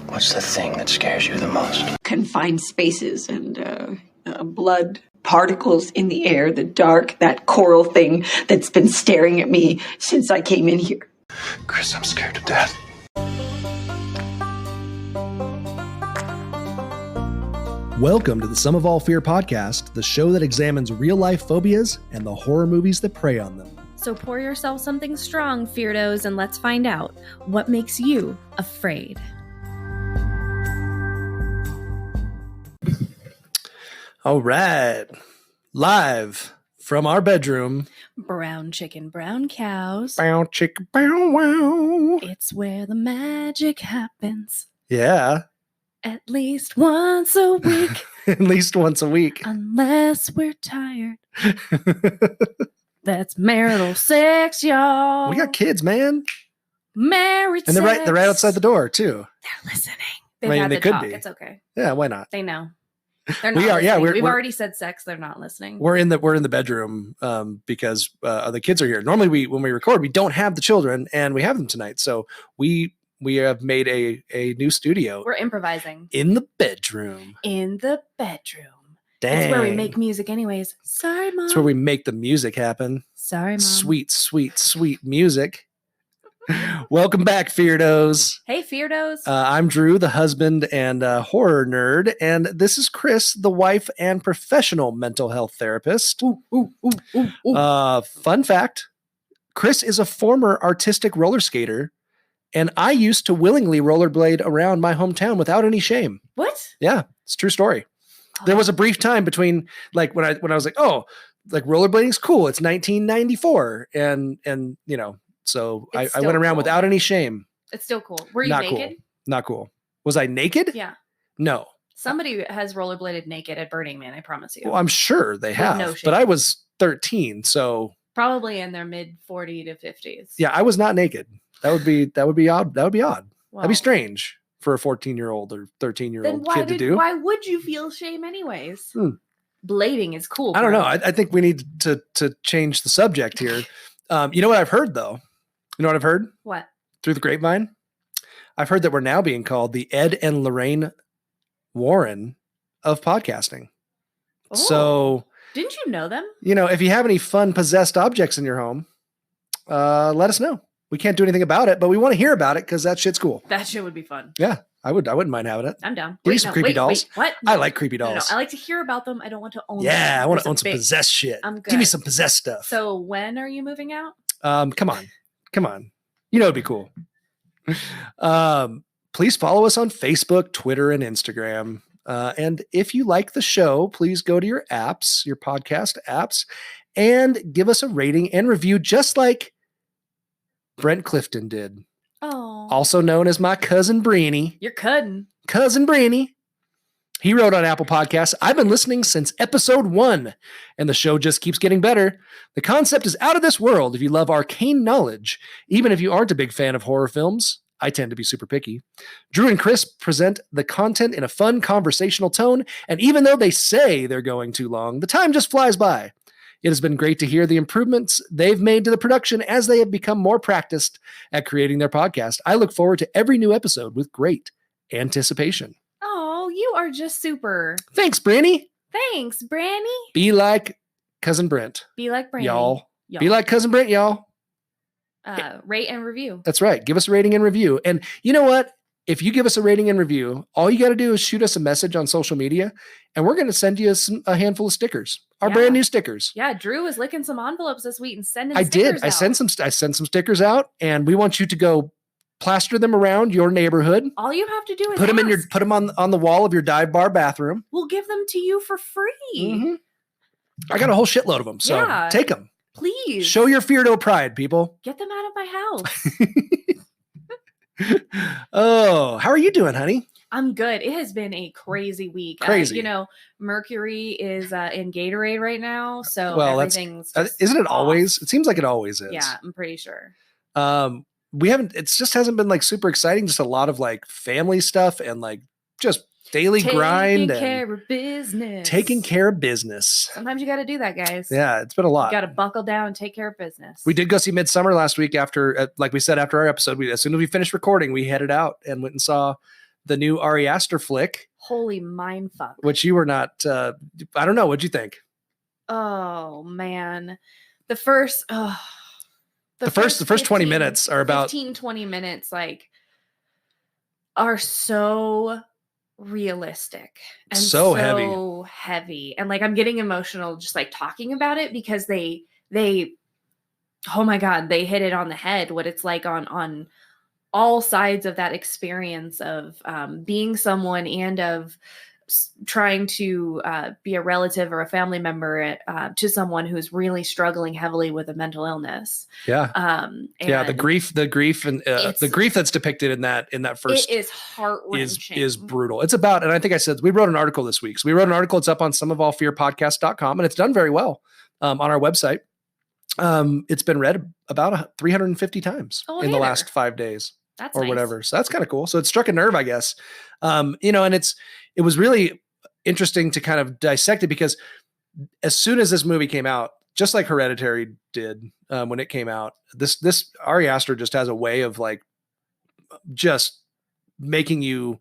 What's the thing that scares you the most? Confined spaces and blood particles in the air, the dark, that coral thing that's been staring at me since I came in here. Kris, I'm scared to death. Welcome to the Sum of All Fear podcast, the show that examines real-life phobias and the horror movies that prey on them. So pour yourself something strong, Feardos, and let's find out what makes you afraid. All right, live from our bedroom. Brown chicken, brown cows. Bow, chicken, bow, wow. It's where the magic happens. Yeah. At least once a week. At least once a week. Unless we're tired. That's marital sex, y'all. We got kids, man. Married and sex. They're right outside the door, too. They're listening. I mean, Had they the could talk. be. It's okay. Yeah, why not? They know. They're not We are, listening. yeah. We've we're already said sex. They're not listening. We're in the bedroom because the kids are here. Normally, when we record, we don't have the children, and we have them tonight. So we have made a new studio. We're improvising. In the bedroom. In the bedroom. Dang. It's where we make music anyways. Sorry, Mom. It's where we make the music happen. Sorry, Mom. Sweet, sweet, sweet music. Welcome back, Feardos. Hey, Feardos. I'm Drew, the husband and horror nerd, and this is Kris, the wife and professional mental health therapist. Fun fact, Kris is a former artistic roller skater, and I used to willingly rollerblade around my hometown without any shame. What? Yeah, it's a true story. Oh. There was a brief time between like when I was like, oh, like rollerblading's cool. It's 1994. And you know, so I went around without any shame. It's still cool. Were you Not naked? Cool. Not cool. Was I naked? Yeah. No. Somebody has rollerbladed naked at Burning Man, I promise you. Well, I'm sure they have, no shame. but I was 13. So probably in their mid 40 to 50s. yeah, I was not naked. That would be odd. That would be odd. Well, That'd be strange for a 14-year-old or 13-year-old kid to do. Why would you feel shame anyways? Blading is cool. I don't know. I think we need to change the subject here. You know what I've heard though? You know what I've heard? What? Through the grapevine? I've heard that we're now being called the Ed and Lorraine Warren of podcasting. Oh, so didn't you know them? You know, if you have any fun possessed objects in your home, let us know. We can't do anything about it, but we want to hear about it because that shit's cool. That shit would be fun. Yeah, I wouldn't mind having it. I'm down. Give me some creepy dolls. What? I like creepy dolls. No, I like to hear about them. I don't want to own them. Yeah, I want to own some possessed shit. I'm good. Give me some possessed stuff. So when are you moving out? Come on. You know it'd be cool. Please follow us on Facebook, Twitter, and Instagram. And if you like the show, please go to your apps, your podcast apps, and give us a rating and review, just like Brent Clifton did. Oh. Also known as my cousin Brianny. You're cousin. Cousin Brianny. He wrote on Apple Podcasts, I've been listening since episode 1, and the show just keeps getting better. The concept is out of this world if you love arcane knowledge, even if you aren't a big fan of horror films. I tend to be super picky. Drew and Kris present the content in a fun conversational tone, and even though they say they're going too long, the time just flies by. It has been great to hear the improvements they've made to the production as they have become more practiced at creating their podcast. I look forward to every new episode with great anticipation. Oh, you are just super. Thanks, Branny. Thanks, Branny. Be like Cousin Brent. Be like Branny. Y'all. Be like Cousin Brent, y'all. Rate and review. That's right. Give us a rating and review. And you know what? If you give us a rating and review, all you got to do is shoot us a message on social media, and we're going to send you a handful of stickers. Our brand new stickers. Yeah, Drew was licking some envelopes this week and sending stickers out. I sent some stickers out, and we want you to go plaster them around your neighborhood. All you have to do is put them on the wall of your dive bar bathroom. We'll give them to you for free. Mm-hmm. I got a whole shitload of them, so take them. Please. Show your Feardo pride, people. Get them out of my house. Oh, how are you doing, honey? I'm good. It has been a crazy week. Crazy. Mercury is in Gatorade right now, so everything's isn't it off. always? It seems like it always is. Yeah, I'm pretty sure. It just hasn't been like super exciting. Just a lot of like family stuff and like just daily grind and taking care of business. Sometimes you got to do that, guys. Yeah, it's been a lot. You got to buckle down and take care of business. We did go see Midsommar last week after, like we said, after our episode. As soon as we finished recording, we headed out and went and saw the new Ari Aster flick, Holy mindfuck. which you were not, I don't know. What'd you think? Oh man. The first 20 minutes are about 15-20 minutes like are so realistic and So heavy. And like I'm getting emotional just like talking about it because they oh my God, they hit it on the head what it's like on all sides of that experience of being someone and of trying to be a relative or a family member to someone who's really struggling heavily with a mental illness. Yeah. And The grief and the grief that's depicted in that first it is heart-wrenching. is brutal. It's about, and I think I said, we wrote an article this week. So we wrote an article. It's up on someofallfearpodcast.com and it's done very well on our website. It's been read about 350 times in the last 5 days. That's or nice. whatever. So that's kind of cool. So it struck a nerve, I guess. And it was really interesting to kind of dissect it because as soon as this movie came out, just like Hereditary did when it came out, this Ari Aster just has a way of like just making you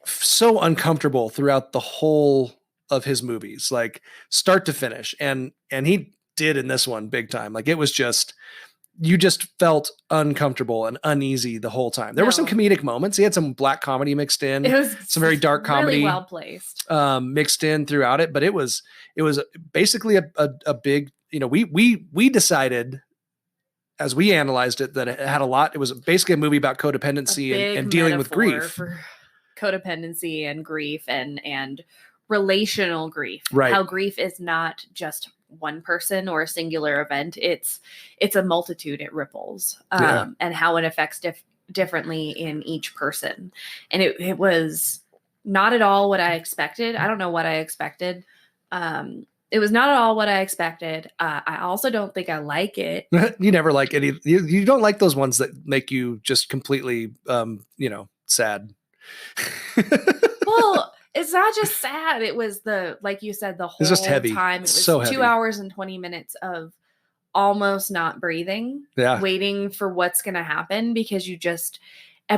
so uncomfortable throughout the whole of his movies, like start to finish. And he did in this one big time. Like it was just, you just felt uncomfortable and uneasy the whole time. There were some comedic moments. He had some black comedy mixed in. It was some very dark comedy, really well placed, mixed in throughout it. But it was basically a big. We decided as we analyzed it that it had a lot. It was basically a movie about codependency and dealing with grief, for codependency and grief and relational grief. Right. How grief is not just one person or a singular event. It's a multitude. It ripples, and how it affects differently in each person. And it was not at all what I expected. I don't know what I expected. It was not at all what I expected. I also don't think I like it. You never like any. You don't like those ones that make you just completely, sad. Well, it's not just sad. It was like you said, the whole it's just heavy. time. It was so 2 heavy. hours and 20 minutes of almost not breathing, waiting for what's going to happen because you just,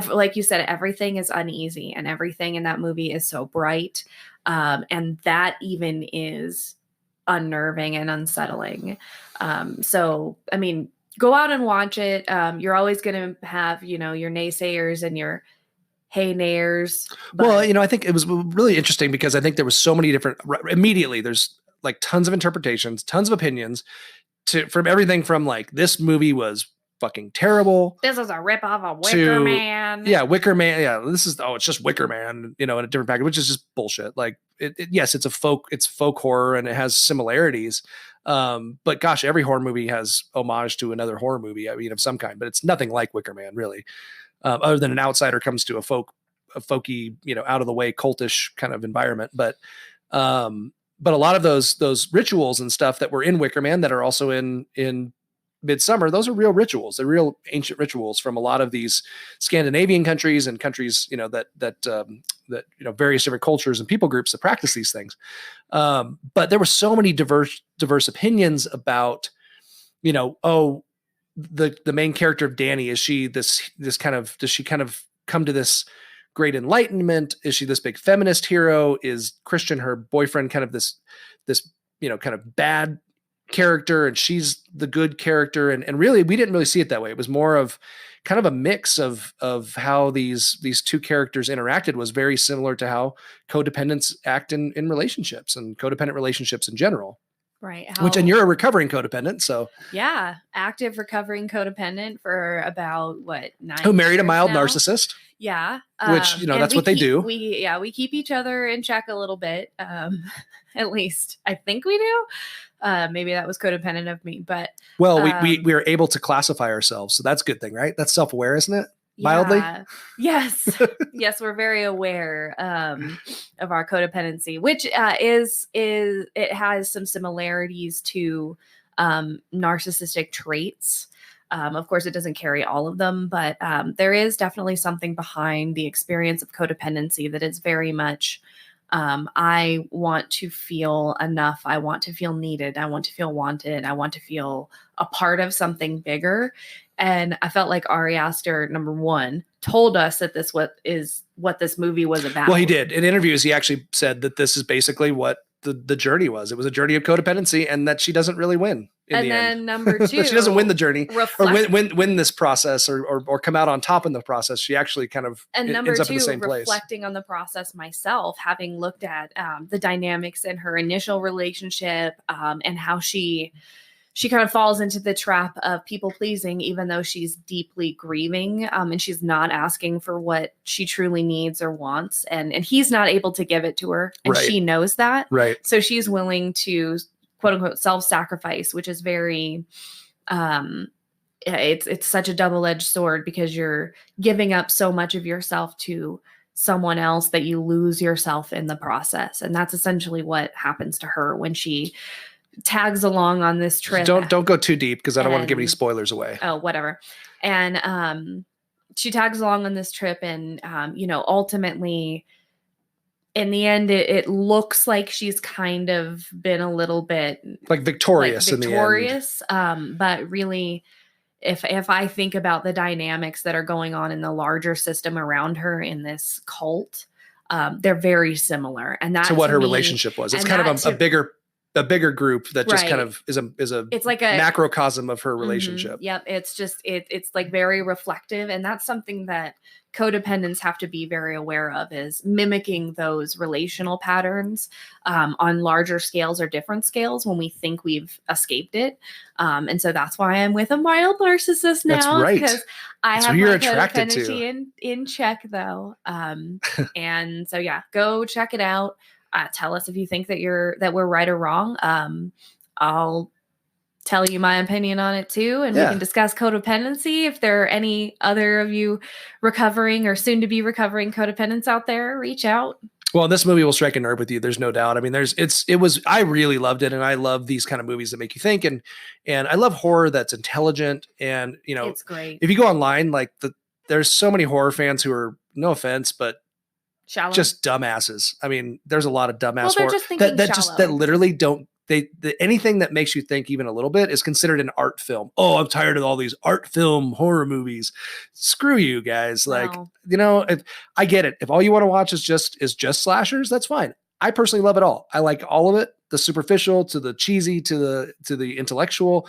like you said, everything is uneasy and everything in that movie is so bright. And that even is unnerving and unsettling. So, I mean, go out and watch it. You're always going to have, your naysayers and your hey nayers. Well, I think it was really interesting because I think there was so many different, immediately there's like tons of interpretations, tons of opinions from everything from like, this movie was fucking terrible. This is a ripoff of Wicker Man. Yeah, Wicker Man. Yeah, it's just Wicker Man, in a different package, which is just bullshit. Like, yes, it's folk horror and it has similarities. But gosh, every horror movie has homage to another horror movie, of some kind, but it's nothing like Wicker Man, really. Other than an outsider comes to a folky, out of the way cultish kind of environment. But a lot of those rituals and stuff that were in Wicker Man that are also in Midsommar, those are real rituals. They're real ancient rituals from a lot of these Scandinavian countries and countries, that various different cultures and people groups that practice these things. But there were so many diverse opinions about, the main character of Danny. Is she this kind of, does she kind of come to this great enlightenment? Is she this big feminist hero? Is Christian, her boyfriend, kind of this kind of bad character and she's the good character? And really, we didn't really see it that way. It was more of kind of a mix of how these two characters interacted was very similar to how codependents act in relationships and codependent relationships in general. Right. And you're a recovering codependent. So yeah, active recovering codependent for about 9 who married a mild now? Narcissist. Yeah. Which, that's what they do. We keep each other in check a little bit. At least I think we do. Maybe that was codependent of me, but we are able to classify ourselves. So that's a good thing, right? That's self-aware, isn't it? Mildly. Yeah. Yes. Yes. We're very aware, of our codependency, which, it has some similarities to, narcissistic traits. Of course, it doesn't carry all of them, but there is definitely something behind the experience of codependency that is very much I want to feel enough. I want to feel needed. I want to feel wanted. I want to feel a part of something bigger. And I felt like Ari Aster, number one, told us that this is what this movie was about. Well, he did. In interviews, he actually said that this is basically what the journey was. It was a journey of codependency, and that she doesn't really win in the end. And then number two, she doesn't win the journey or win this process or come out on top in the process. She actually kind of ends up in the same place. Reflecting on the process myself, having looked at the dynamics in her initial relationship and how she kind of falls into the trap of people pleasing, even though she's deeply grieving and she's not asking for what she truly needs or wants. And he's not able to give it to her. And she knows that. Right. So she's willing to, quote unquote, self-sacrifice, which is very, it's such a double-edged sword, because you're giving up so much of yourself to someone else that you lose yourself in the process. And that's essentially what happens to her when she tags along on this trip. Don't go too deep, because I don't want to give any spoilers away. Oh, whatever. And she tags along on this trip, and ultimately, in the end, it looks like she's kind of been a little bit like victorious in the end. But really, if I think about the dynamics that are going on in the larger system around her in this cult, they're very similar. And that to what her relationship was. It's kind of a bigger group that just kind of is a it's like a macrocosm of her relationship. Yep. It's just, it's like very reflective. And that's something that codependents have to be very aware of, is mimicking those relational patterns on larger scales or different scales when we think we've escaped it. And so that's why I'm with a mild narcissist now. That's right. Because I that's have you're my attracted codependency in check, though. And so, yeah, go check it out. Tell us if you think that we're right or wrong. I'll tell you my opinion on it too, and we can discuss codependency. If there are any other of you recovering or soon to be recovering codependents out there, reach out. Well, this movie will strike a nerve with you. There's no doubt. I mean, I really loved it, and I love these kind of movies that make you think, and I love horror that's intelligent, and it's great. If you go online, there's so many horror fans who are, no offense, but shallow. Just dumbasses. I mean, there's a lot of dumbass horror that literally don't. Anything that makes you think even a little bit is considered an art film. Oh, I'm tired of all these art film horror movies. Screw you guys. If I get it. If all you want to watch is just slashers, that's fine. I personally love it all. I like all of it, the superficial to the cheesy to the intellectual.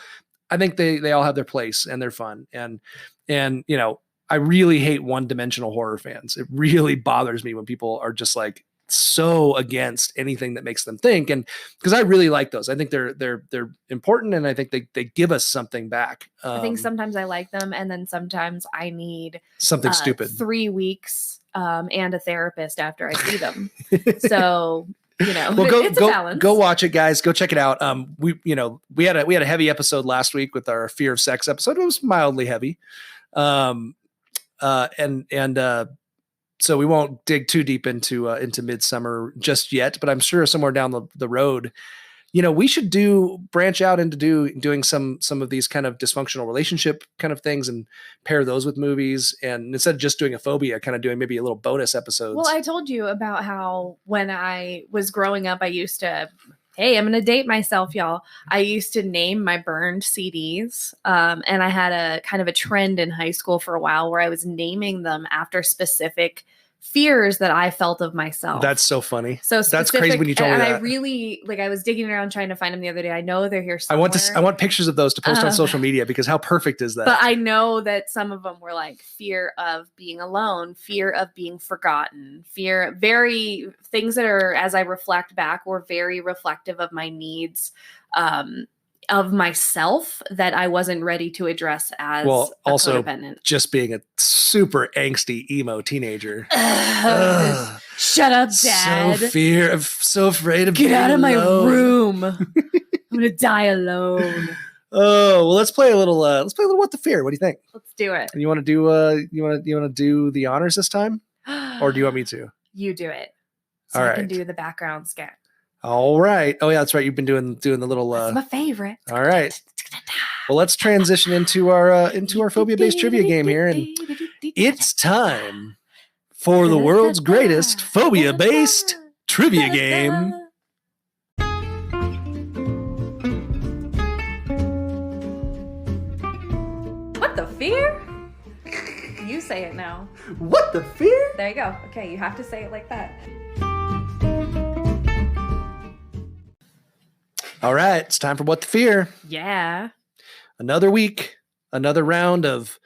I think they all have their place and they're fun. And I really hate one-dimensional horror fans. It really bothers me when people are just like so against anything that makes them think. And because I really like those, I think they're important, and I think they give us something back. I think sometimes I like them, and then sometimes I need something stupid. 3 weeks and a therapist after I see them. So it's a balance. Go watch it, guys. Go check it out. We had a heavy episode last week with our fear of sex episode. It was mildly heavy. So we won't dig too deep into Midsommar just yet, but I'm sure somewhere down the road, we should branch out into doing some of these kind of dysfunctional relationship kind of things and pair those with movies. And instead of just doing a phobia, kind of doing maybe a little bonus episodes. Well, I told you about how when I was growing up, I used to, hey, I'm going to date myself, y'all. I used to name my burned CDs. And I had a kind of a trend in high school for a while where I was naming them after specific fears that I felt of myself. That's so funny. So that's crazy when you told me that. And I really, I was digging around trying to find them the other day. I know they're here somewhere. I want pictures of those to post on social media, because how perfect is that? But I know that some of them were like fear of being alone, fear of being forgotten, things that are, as I reflect back, were very reflective of my needs, of myself that I wasn't ready to address as also codependent. Just being a super angsty emo teenager. Shut up, Dad. So afraid of Get out of my alone. room. I'm gonna die alone. Oh, well, let's play a little What the Fear. What do you think? Let's do it. You want to do you want to do the honors this time? Or do you want me to? You do it. So all I right. can do the background scan. All right. Oh yeah, that's right. You've been doing the little That's my favorite. All right. Well, let's transition into our phobia-based trivia game here, and it's time for the world's greatest phobia-based trivia game. What the fear? You say it now. What the fear? There you go. Okay, you have to say it like that. All right, it's time for What the Fear. Yeah. Another week, another round of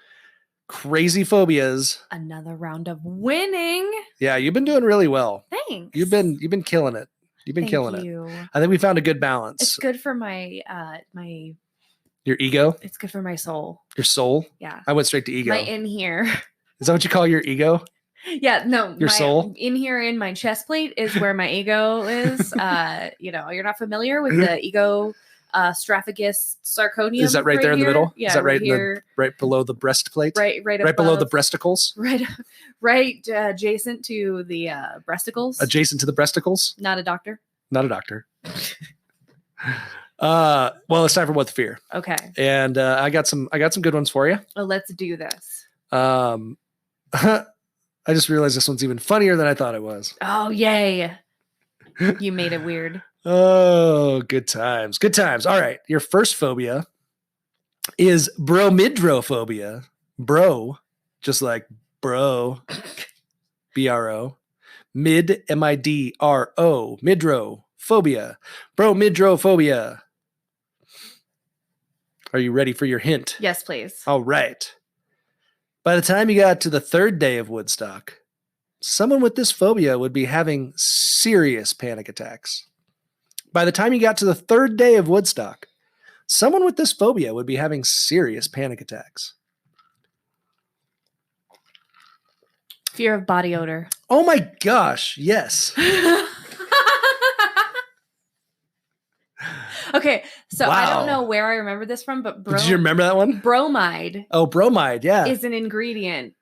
crazy phobias. Another round of winning. Yeah, you've been doing really well. Thanks. You've been killing it. You've been killing it. I think we found a good balance. It's good for my your ego. It's good for my soul. Your soul. Yeah. I went straight to ego. My in here. Is that what you call your ego? Yeah, no. Your soul? In here in my chest plate is where my ego is. You're not familiar with the ego strophagus sarconium. Is that right there in the middle? Yeah, is that right here. Right below the breastplate? Right below the breasticles? Right adjacent to the breasticles. Adjacent to the breasticles? Not a doctor. Not a doctor. Well, it's time for What the Fear. Okay. And I got some good ones for you. Well, let's do this. I just realized this one's even funnier than I thought it was. Oh, yay. You made it weird. Oh, good times. Good times. All right. Your first phobia is bromidrophobia. Bro, just like bro. B-R-O. Mid, M-I-D-R-O. Midrophobia. Bromidrophobia. Are you ready for your hint? Yes, please. All right. By the time you got to the third day of Woodstock, someone with this phobia would be having serious panic attacks. By the time you got to the third day of Woodstock, someone with this phobia would be having serious panic attacks. Fear of body odor. Oh my gosh, yes. Okay, so Wow. I don't know where I remember this from, but Did you remember that one? Bromide. Oh, bromide, yeah. Is an ingredient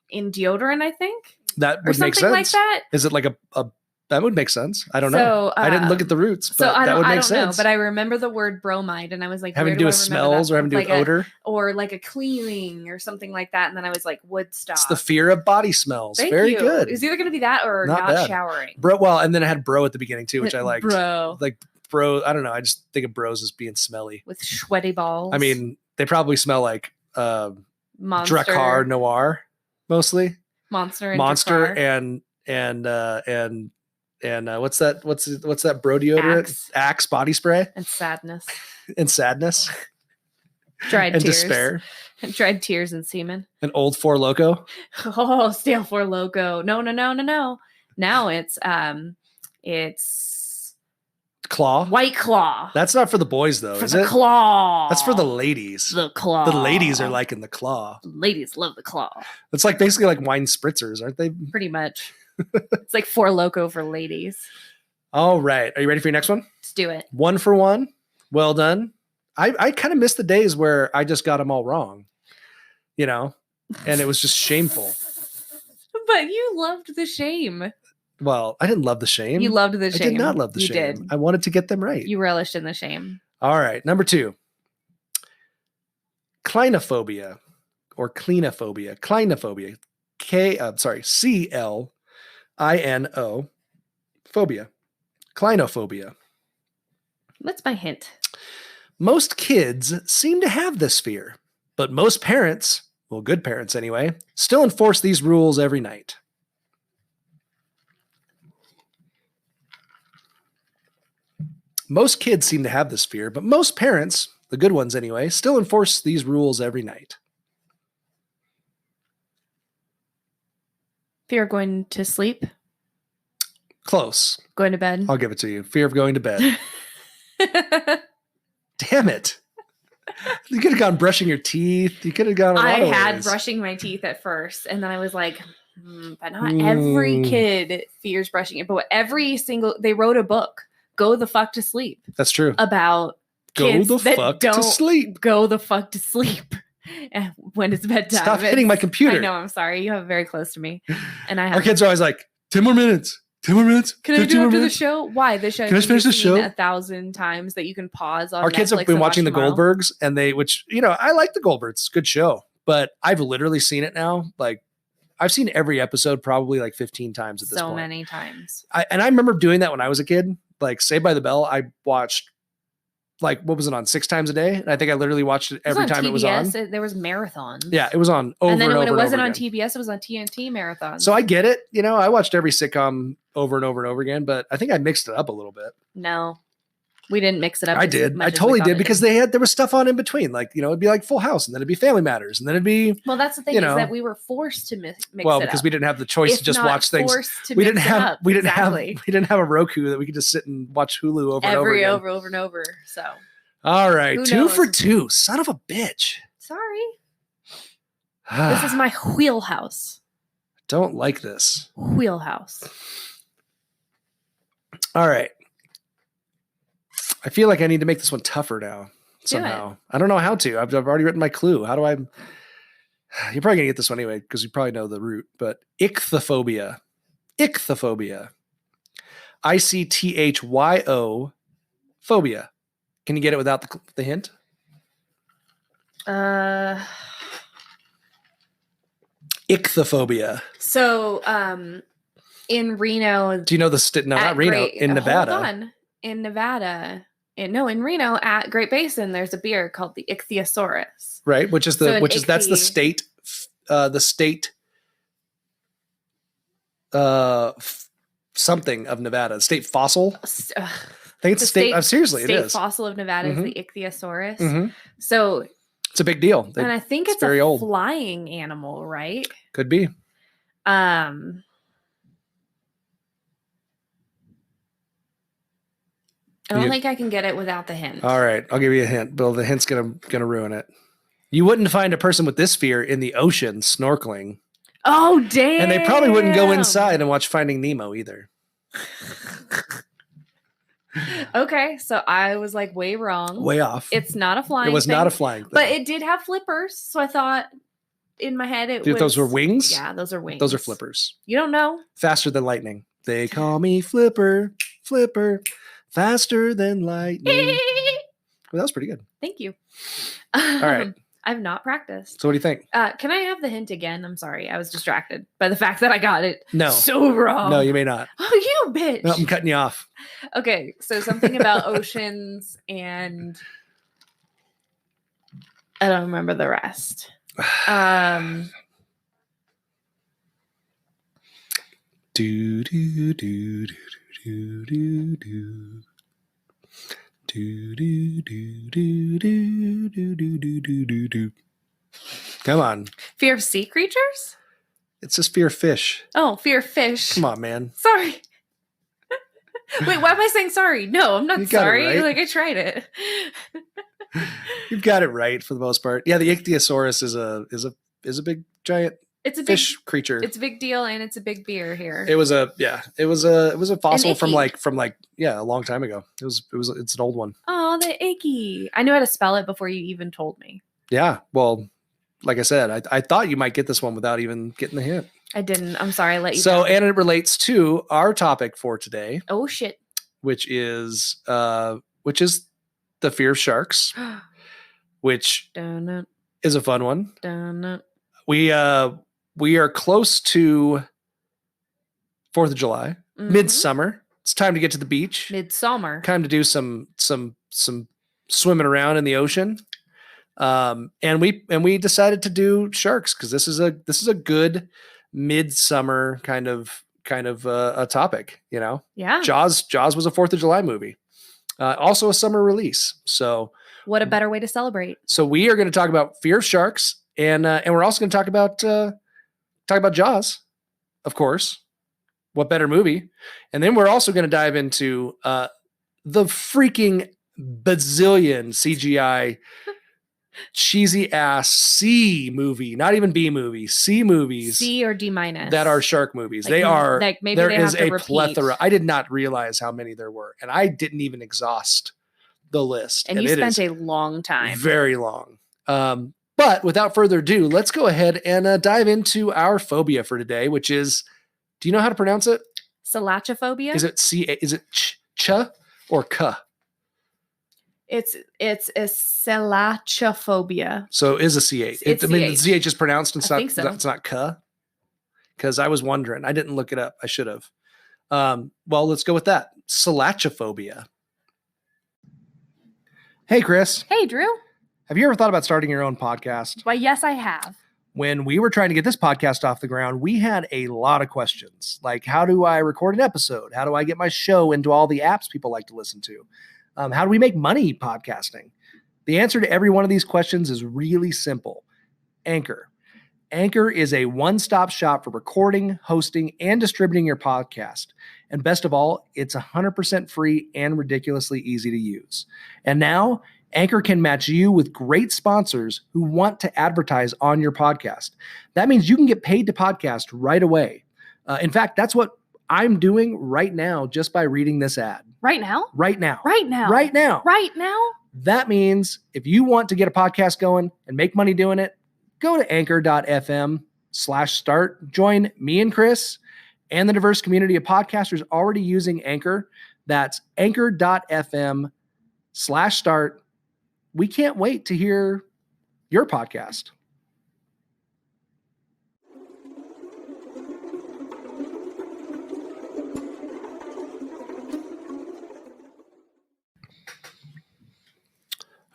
in deodorant, I think. That Or would make something sense. like that. Is it like a that would make sense. I don't know. So, I didn't look at the roots, but that would make sense. know, but I remember the word bromide, and I was like, having to do with smells or having to do with odor? Or like a cleaning or something like that. And then I was like, Woodstock. It's the fear of body smells. Thank Very you. good. It's either going to be that or Not not bad. showering. Bro, well, and then it had bro at the beginning too, which I liked. Bro. Like bro, I don't know. I just think of bros as being smelly. With sweaty balls. I mean, they probably smell like Monster. Drakkar Noir mostly. Monster and what's that bro deodorant? Axe body spray and sadness. And sadness. Dried and tears. despair. And dried tears and semen. An old Four Loko. Oh, stale Four Loko. No. Now it's Claw. White Claw. That's not for the boys though, is it? Claw. That's for the ladies. The Claw. The ladies are liking the Claw. Ladies love the Claw. It's like basically like wine spritzers, aren't they? Pretty much. It's like Four Loko for ladies. All right. Are you ready for your next one? Let's do it. 1 for 1. Well done. I kind of miss the days where I just got them all wrong, and it was just shameful. But you loved the shame. Well, I didn't love the shame. You loved the shame. I did not love the shame. You did. I wanted to get them right. You relished in the shame. All right. Number 2. Clinophobia or cleanophobia. Clinophobia. C-L-I-N-O. Phobia. Clinophobia. What's my hint? Most kids seem to have this fear, but most parents, well, good parents anyway, still enforce these rules every night. Most kids seem to have this fear, but most parents, the good ones anyway, still enforce these rules every night. Fear of going to sleep? Close. Going to bed? I'll give it to you. Fear of going to bed. Damn it. You could have gone brushing your teeth. You could have gone a lot of ways. Brushing my teeth at first, and then I was like, but not every kid fears brushing it. But they wrote a book, Go the Fuck to Sleep. That's true. About Go the fuck to sleep. Go the fuck to sleep. When it's bedtime. Stop hitting my computer. I know, I'm sorry. You have it very close to me. And our kids are always like, 10 more minutes. 10 more minutes. Can I do after the show? Why? The show. Can I finish the show? 1,000 times that you can pause on. Our kids have been watching the Goldbergs, and which I like the Goldbergs. It's a good show, but I've literally seen it now. Like, I've seen every episode probably like 15 times at this point. So many times. I remember doing that when I was a kid. Like Saved by the Bell, I watched like, what was it on 6 times a day? And I think I literally watched it every time it was on. There was marathons. Yeah, it was on over and then and when over it wasn't on again. TBS, it was on TNT marathons. So I get it. You know, I watched every sitcom over and over and over again, but I think I mixed it up a little bit. No, we didn't mix it up. I did. I totally did because there was stuff on in between. Like, you know, it'd be like Full House, and then it'd be Family Matters, and then it'd be. Well, that's the thing is that we were forced to mix it up. Because we didn't have the choice to just watch things. We didn't have a Roku that we could just sit and watch Hulu over and over again. over and over. So. All right, 2 for 2. Son of a bitch. Sorry. This is my wheelhouse. Don't like this. Wheelhouse. All right. I feel like I need to make this one tougher now somehow. I don't know how to. I've already written my clue. How do I? You're probably gonna get this one anyway because you probably know the root. But ichthyophobia. Ichthyophobia. ICTHYO phobia. Can you get it without the hint? Ichthyophobia. So, in Reno. Do you know the state? No, not Reno. In Nevada. Hold on. In Nevada. In Reno at Great Basin, there's a beer called the Ichthyosaurus. Right, that's the state. Something of Nevada. State fossil. I think it's the state. Seriously, it is. State fossil of Nevada is the Ichthyosaurus. Mm-hmm. So it's a big deal. And I think it's very old. Flying animal, right? Could be. I don't think I can get it without the hint. All right, I'll give you a hint, Bill. The hint's gonna ruin it. You wouldn't find a person with this fear in the ocean snorkeling. Oh, damn! And they probably wouldn't go inside and watch Finding Nemo either. Okay, so I was like way wrong. Way off. It's not a flying thing. It was not a flying thing. But it did have flippers, so I thought in my head it was... Those were wings? Yeah, those are wings. Those are flippers. You don't know? Faster than lightning. They call me Flipper, Flipper, faster than lightning. Well, that was pretty good. Thank you. All right. I've not practiced. So what do you think? Can I have the hint again? I'm sorry. I was distracted by the fact that I got it so wrong. No, you may not. Oh, you bitch. No, I'm cutting you off. Okay. So something about oceans and I don't remember the rest. Do do do do do do do. Do, do, do, do, do, do, do, do, do, do. Come on. Fear of sea creatures? It's just fear of fish. Oh, fear of fish. Come on, man. Sorry. Wait, why am I saying sorry? No, I'm not sorry. Right. Like I tried it. You've got it right for the most part. Yeah, the Ichthyosaurus is a big giant fish creature. It's a big deal, and it's a big beer here. It was a fossil from a long time ago. It's an old one. Oh, the icky! I knew how to spell it before you even told me. Yeah, well, like I said, I thought you might get this one without even getting the hint. I didn't. I'm sorry. I let you. So, and it relates to our topic for today. Oh shit! Which is the fear of sharks, which is a fun one. We are close to 4th of July, Midsommar. It's time to get to the beach. Midsommar. Time to do some swimming around in the ocean. And we decided to do sharks because this is a good midsummer kind of a topic, you know? Yeah. Jaws was a 4th of July movie. Also a summer release. So what a better way to celebrate. So we are going to talk about fear of sharks and we're also going to talk about Jaws, of course. What better movie? And then we're also going to dive into the freaking bazillion CGI cheesy ass C movie, not even B movie, C movies. C or D- that are shark movies. Like, they are. Like maybe there they is have to a repeat. plethora. I did not realize how many there were, and I didn't even exhaust the list. And you spent a long time. Very long. But without further ado, let's go ahead and dive into our phobia for today, which is, do you know how to pronounce it? Selachophobia? Is it ch or k? It's a selachophobia. So it is a ch. It's the ch is pronounced. It's not. Think so. It's not k. because I was wondering. I didn't look it up. I should have. Well, let's go with that. Selachophobia. Hey, Kris. Hey, Drew. Have you ever thought about starting your own podcast? Why, yes, I have. When we were trying to get this podcast off the ground, we had a lot of questions. Like, how do I record an episode? How do I get my show into all the apps people like to listen to? How do we make money podcasting? The answer to every one of these questions is really simple. Anchor. Anchor is a one-stop shop for recording, hosting, and distributing your podcast. And best of all, it's 100% free and ridiculously easy to use. And now, Anchor can match you with great sponsors who want to advertise on your podcast. That means you can get paid to podcast right away. In fact, that's what I'm doing right now just by reading this ad. Right now? Right now. Right now. Right now. Right now? That means if you want to get a podcast going and make money doing it, go to anchor.fm/start. Join me and Kris and the diverse community of podcasters already using Anchor. That's anchor.fm/start. We can't wait to hear your podcast.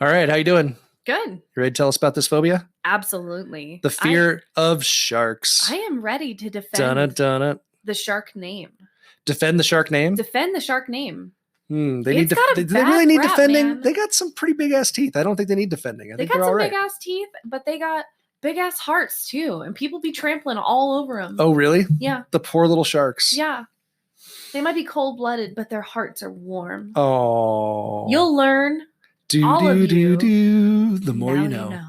All right, how you doing? Good. You ready to tell us about this phobia? Absolutely. The fear of sharks. I am ready to defend the shark name. Defend the shark name? Defend the shark name. They need do they really need defending? Man. They got some pretty big ass teeth. I don't think they need defending. I think got they're some all right. big ass teeth, but they got big ass hearts too, and people be trampling all over them. Oh, really? Yeah. The poor little sharks. Yeah. They might be cold blooded, but their hearts are warm. Oh. You'll learn. The more you know.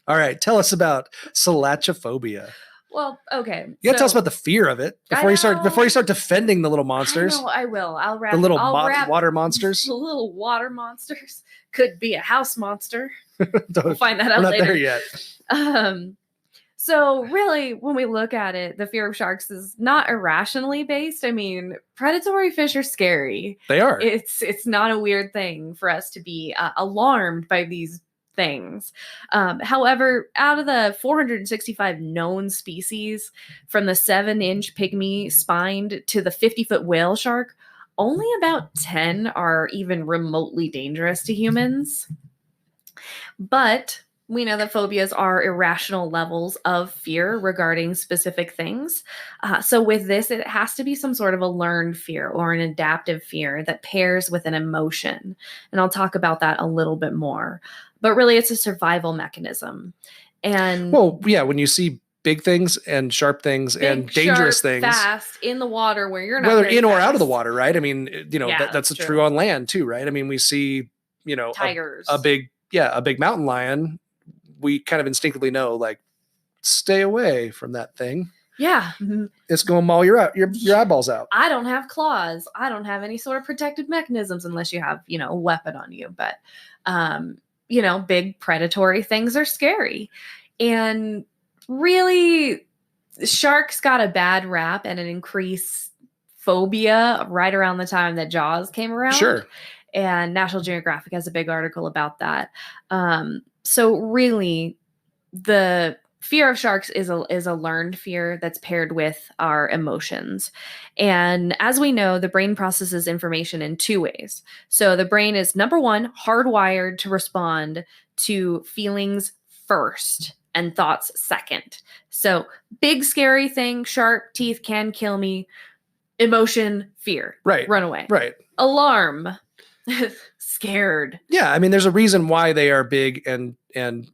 All right, tell us about Selachophobia. Well, okay. You gotta tell us about the fear of it before you start defending the little monsters. I will. I'll wrap the little wrap water monsters. The little water monsters could be a house monster. We'll find that out we're not later. There yet. So really, when we look at it, the fear of sharks is not irrationally based. I mean, predatory fish are scary. They are. It's not a weird thing for us to be alarmed by these things. However, out of the 465 known species, from the 7-inch pygmy spined to the 50-foot whale shark, only about 10 are even remotely dangerous to humans. But we know that phobias are irrational levels of fear regarding specific things. So with this, it has to be some sort of a learned fear or an adaptive fear that pairs with an emotion. And I'll talk about that a little bit more. But really, it's a survival mechanism. And well, yeah, when you see big things and sharp things and dangerous things fast in the water where you're not whether in or out of the water, right? I mean, that's true. True on land too, right? I mean, we see, tigers, a big mountain lion. We kind of instinctively know, like, stay away from that thing. Yeah. It's going to maul your eyeballs out. I don't have claws. I don't have any sort of protective mechanisms unless you have, a weapon on you. But, big predatory things are scary. And really, sharks got a bad rap and an increased phobia right around the time that Jaws came around. Sure. And National Geographic has a big article about that. So really, the fear of sharks is a learned fear that's paired with our emotions. And as we know, the brain processes information in two ways. So the brain is, number one, hardwired to respond to feelings first and thoughts second. So big, scary thing, sharp teeth can kill me. Emotion, fear. Right. Run away. Right. Alarm. Scared. Yeah, I mean, there's a reason why they are big and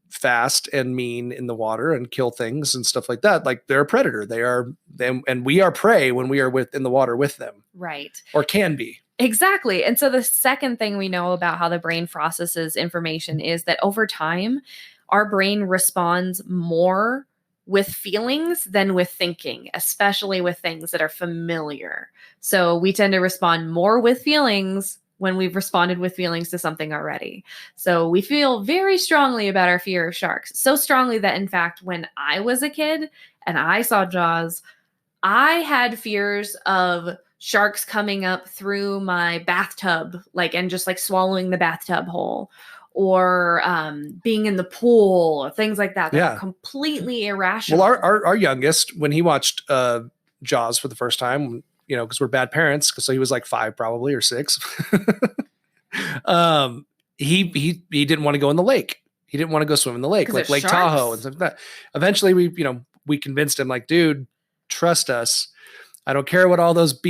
fast and mean in the water and kill things and stuff like that. Like, they're a predator. They are them, and we are prey when we are in the water with them. Right. Or can be. Exactly. And so the second thing we know about how the brain processes information is that over time, our brain responds more with feelings than with thinking, especially with things that are familiar. So we tend to respond more with feelings when we've responded with feelings to something already. So we feel very strongly about our fear of sharks. So strongly that, in fact, when I was a kid and I saw Jaws, I had fears of sharks coming up through my bathtub, and just swallowing the bathtub whole, or being in the pool or things like that are completely irrational. Well, our youngest, when he watched Jaws for the first time, because we're bad parents, so he was like 5 probably or 6. He didn't want to go in the lake. He didn't want to go swim in the lake, like Lake sharks. Tahoe and stuff like that. Eventually we convinced him, like, dude, trust us. I don't care what all those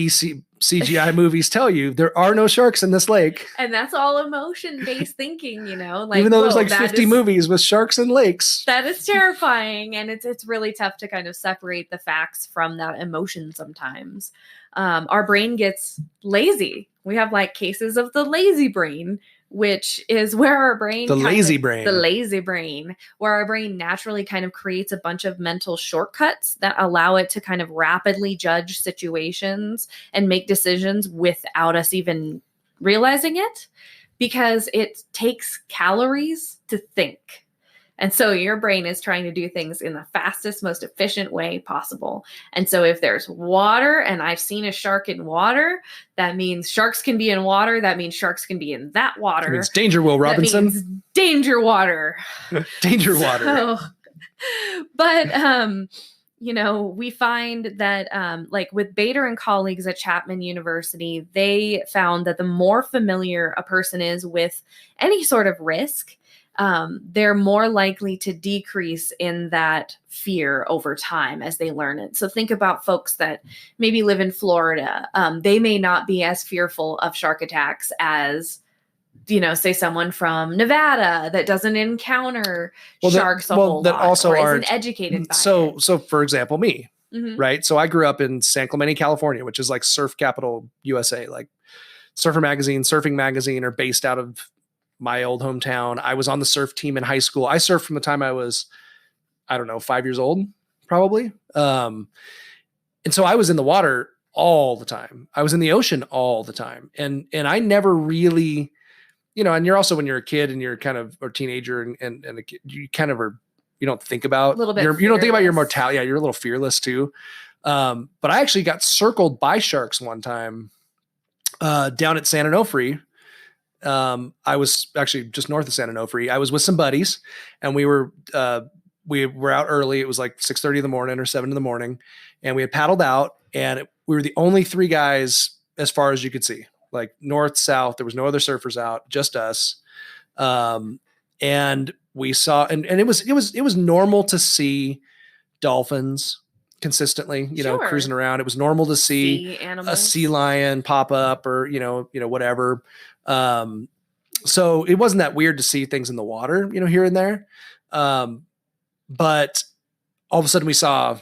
CGI movies tell you. There are no sharks in this lake. And that's all emotion-based thinking, like, even though there's like 50 movies with sharks and lakes. That is terrifying. And it's really tough to kind of separate the facts from that emotion sometimes. Our brain gets lazy. We have like cases of the lazy brain, which is where our brain, where our brain naturally kind of creates a bunch of mental shortcuts that allow it to kind of rapidly judge situations and make decisions without us even realizing it, because it takes calories to think. And so your brain is trying to do things in the fastest, most efficient way possible. And so if there's water and I've seen a shark in water, that means sharks can be in water. That means sharks can be in that water. It's danger, Will Robinson. That means danger water. Danger water. But we find that like with Bader and colleagues at Chapman University, they found that the more familiar a person is with any sort of risk, they're more likely to decrease in that fear over time as they learn it. So think about folks that maybe live in Florida. They may not be as fearful of shark attacks as, say someone from Nevada that doesn't encounter sharks a whole lot, also or isn't educated by it. So for example, me, right? So I grew up in San Clemente, California, which is like surf capital USA. Like Surfing Magazine are based out of my old hometown. I was on the surf team in high school. I surfed from the time I was, 5 years old, probably. And so I was in the water all the time. I was in the ocean all the time. And I never really, and you're also, when you're a kid and you're kind of, or teenager and a kid, you kind of are, you don't think about, you don't think about your mortality. Yeah, you're a little fearless too. But I actually got circled by sharks one time down at San Onofre. I was actually just north of San Onofre. I was with some buddies, and we were out early. It was like 6:30 in the morning or 7 in the morning, and we had paddled out, and we were the only 3 guys as far as you could see, like north, south. There was no other surfers out, just us. And we saw, and it was normal to see dolphins consistently, cruising around. It was normal to see a sea lion pop up, or whatever. So it wasn't that weird to see things in the water, here and there. But all of a sudden we saw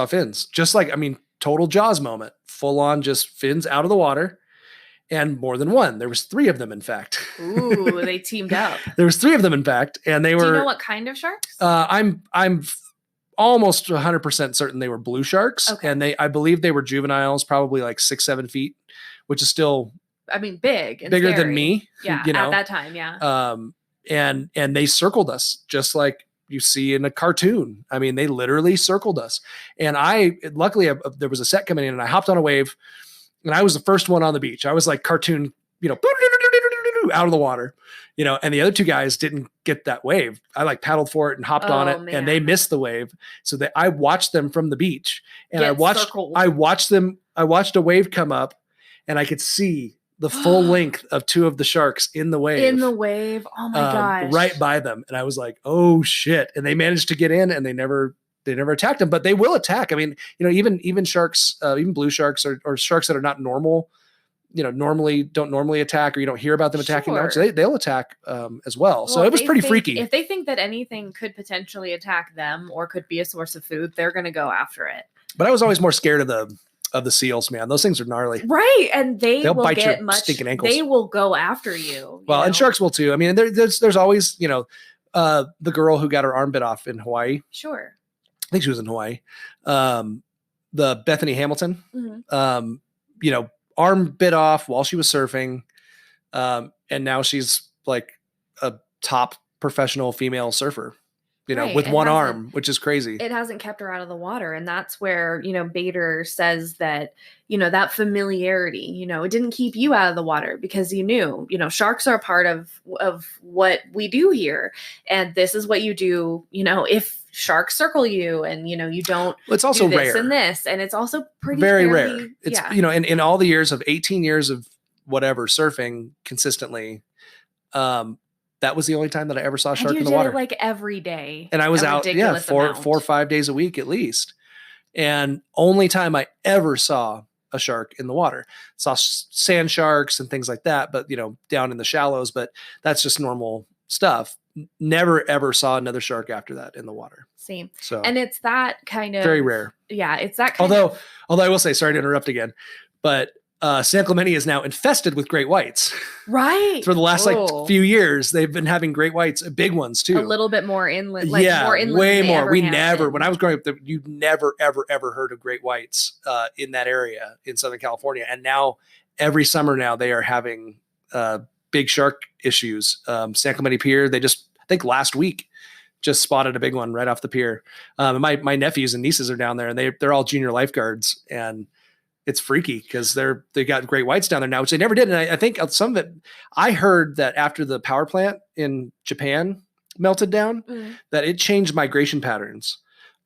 fins, just like, total Jaws moment, full on, just fins out of the water, and more than one. There was 3 of them, in fact. Ooh, they teamed up. There was 3 of them, in fact, and they were. Do you know what kind of sharks? I'm almost 100% certain they were blue sharks, and I believe they were juveniles, probably like 6-7 feet, which is still, big and bigger scary. than me. Yeah, at that time, yeah. And they circled us just like you see in a cartoon. They literally circled us. And luckily there was a set coming in, and I hopped on a wave, and I was the first one on the beach. I was like cartoon, out of the water, and the other 2 guys didn't get that wave. I like paddled for it and hopped on it, man. And they missed the wave. So I watched them from the beach, and I watched a wave come up, and I could see the full length of 2 of the sharks in the wave. Oh my gosh. Right by them. And I was like, oh shit. And they managed to get in, and they never attacked them, but they will attack. Even sharks, even blue sharks or sharks that are not normal, don't normally attack, or you don't hear about them attacking. So they'll attack as well. So it was pretty freaky. If they think that anything could potentially attack them or could be a source of food, they're going to go after it. But I was always more scared of the seals, man. Those things are gnarly. Right. And they'll bite your stinking ankles. They will go after you. And sharks will too. There's always, the girl who got her arm bit off in Hawaii. Sure. I think she was in Hawaii. The Bethany Hamilton, arm bit off while she was surfing. And now she's like a top professional female surfer. with one arm, which is crazy. It hasn't kept her out of the water. And that's where, Bader says that, that familiarity, it didn't keep you out of the water because you knew, sharks are a part of what we do here. And this is what you do, if sharks circle you and, you don't it's also do this rare. And this. And it's also pretty very rare. It's, in all the years of 18 years of whatever surfing consistently, that was the only time that I ever saw a shark in the water. Like every day. And I was out, 4 or 5 days a week at least. And only time I ever saw a shark in the water. Saw sand sharks and things like that, but down in the shallows, but that's just normal stuff. Never ever saw another shark after that in the water. Same. So, and it's that kind of very rare. Yeah, it's that kind although I will say, sorry to interrupt again, but San Clemente is now infested with great whites. Right. For the last few years, they've been having great whites, big ones too. A little bit more inland. More inland way more. We never, when I was growing up, you never, ever, ever heard of great whites in that area in Southern California. And now every summer now they are having big shark issues. San Clemente Pier, I think last week, just spotted a big one right off the pier. My nephews and nieces are down there and they're all junior lifeguards, and it's freaky because they got great whites down there now, which they never did. And I think some of it, I heard that after the power plant in Japan melted down, that it changed migration patterns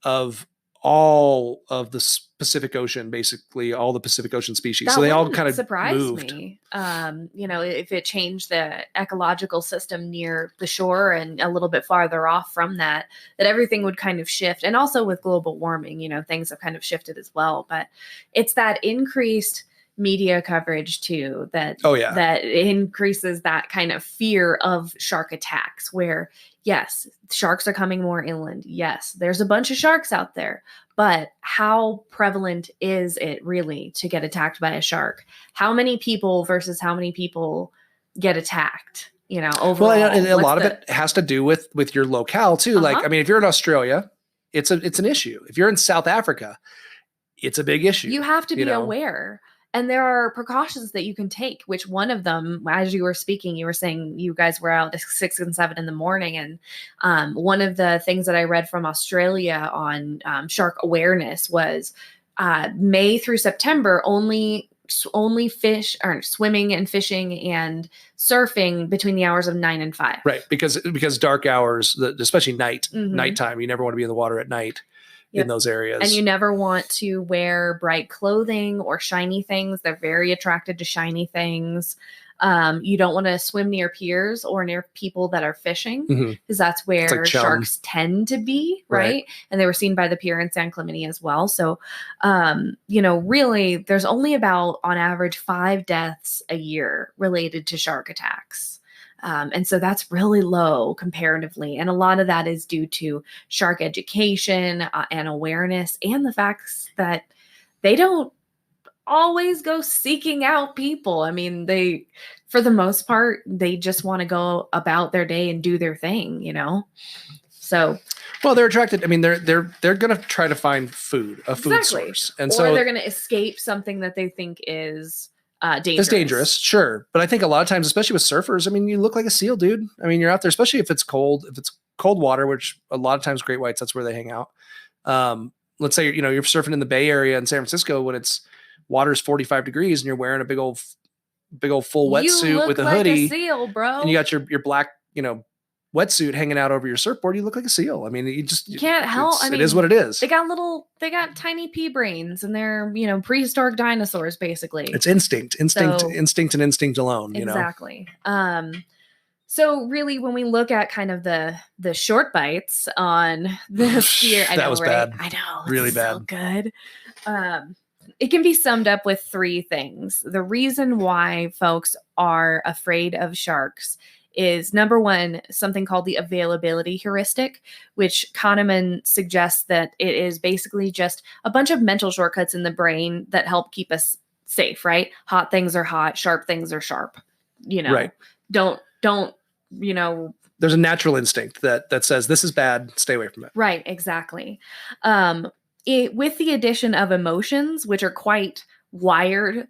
of all of the Pacific Ocean, basically all the Pacific Ocean species. So they all kind of moved. Me. If it changed the ecological system near the shore and a little bit farther off from that everything would kind of shift. And also with global warming, things have kind of shifted as well. But it's that increased media coverage too that increases that kind of fear of shark attacks, where yes, sharks are coming more inland. Yes, there's a bunch of sharks out there, but how prevalent is it really to get attacked by a shark? How many people versus how many people get attacked? Overall. Well, and a lot of it has to do with your locale too. Like, I mean, if you're in Australia, it's an issue. If you're in South Africa, it's a big issue. You have to be aware. And there are precautions that you can take, which one of them, as you were speaking, you were saying you guys were out at 6 and 7 in the morning. And one of the things that I read from Australia on shark awareness was May through September, only fish are swimming and fishing and surfing between the hours of 9 and 5. Right. Because dark hours, especially nighttime, you never want to be in the water at night. Yep. In those areas. And you never want to wear bright clothing or shiny things. They're very attracted to shiny things. You don't want to swim near piers or near people that are fishing, because that's where sharks tend to be, right? And they were seen by the pier in San Clemente as well. So, really, there's only about, on average, 5 deaths a year related to shark attacks. And so that's really low comparatively. And a lot of that is due to shark education and awareness, and the facts that they don't always go seeking out people. I mean, for the most part, they just want to go about their day and do their thing, So, well, they're attracted. I mean, they're going to try to find food source. And so they're going to escape something that they think is dangerous. It's dangerous, sure. But I think a lot of times, especially with surfers, I mean, you look like a seal, dude. I mean, you're out there, especially if it's cold water, which a lot of times great whites, that's where they hang out. Let's say, you're surfing in the Bay Area in San Francisco when water's 45 degrees and you're wearing a big old full wetsuit with a hoodie. You look like a seal, bro. And you got your black, wetsuit hanging out over your surfboard. You look like a seal. I mean, you can't help. It is what it is. They got tiny pea brains, and they're, prehistoric dinosaurs, basically. It's instinct and instinct alone, Exactly. So really, when we look at kind of the short bites on this year, that was bad. I know. Really bad. So good. It can be summed up with 3 things. The reason why folks are afraid of sharks is, number one, something called the availability heuristic, which Kahneman suggests that it is basically just a bunch of mental shortcuts in the brain that help keep us safe, right? Hot things are hot, sharp things are sharp. Right. Don't, there's a natural instinct that says this is bad, stay away from it. Right, exactly. With the addition of emotions, which are quite wired,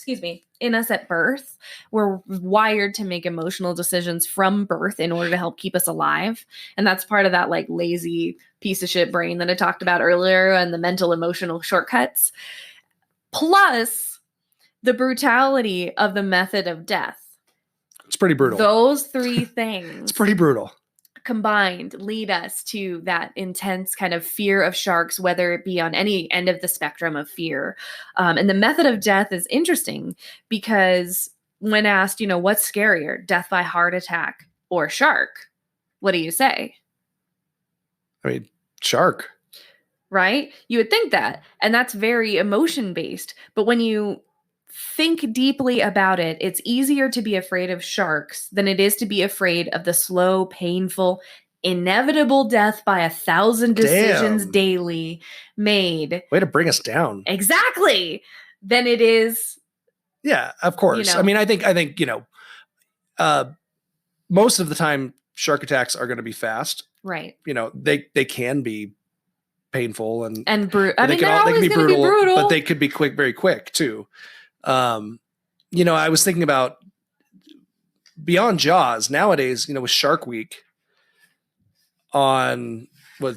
excuse me, in us at birth. We're wired to make emotional decisions from birth in order to help keep us alive. And that's part of that like lazy piece of shit brain that I talked about earlier and the mental emotional shortcuts. Plus the brutality of the method of death. It's pretty brutal. Those three things. It's pretty brutal. Combined lead us to that intense kind of fear of sharks, whether it be on any end of the spectrum of fear. And the method of death is interesting because when asked, what's scarier, death by heart attack or shark? What do you say? I mean, shark. Right? You would think that. And that's very emotion based. But when you think deeply about it, it's easier to be afraid of sharks than it is to be afraid of the slow, painful, inevitable death by 1,000 decisions daily made. Way to bring us down. Exactly. Than it is. Yeah, of course. I mean, I think, most of the time shark attacks are going to be fast. Right. They can be painful and brutal. I mean, they can be brutal, but they could be very quick too. I was thinking about beyond Jaws nowadays, with Shark Week on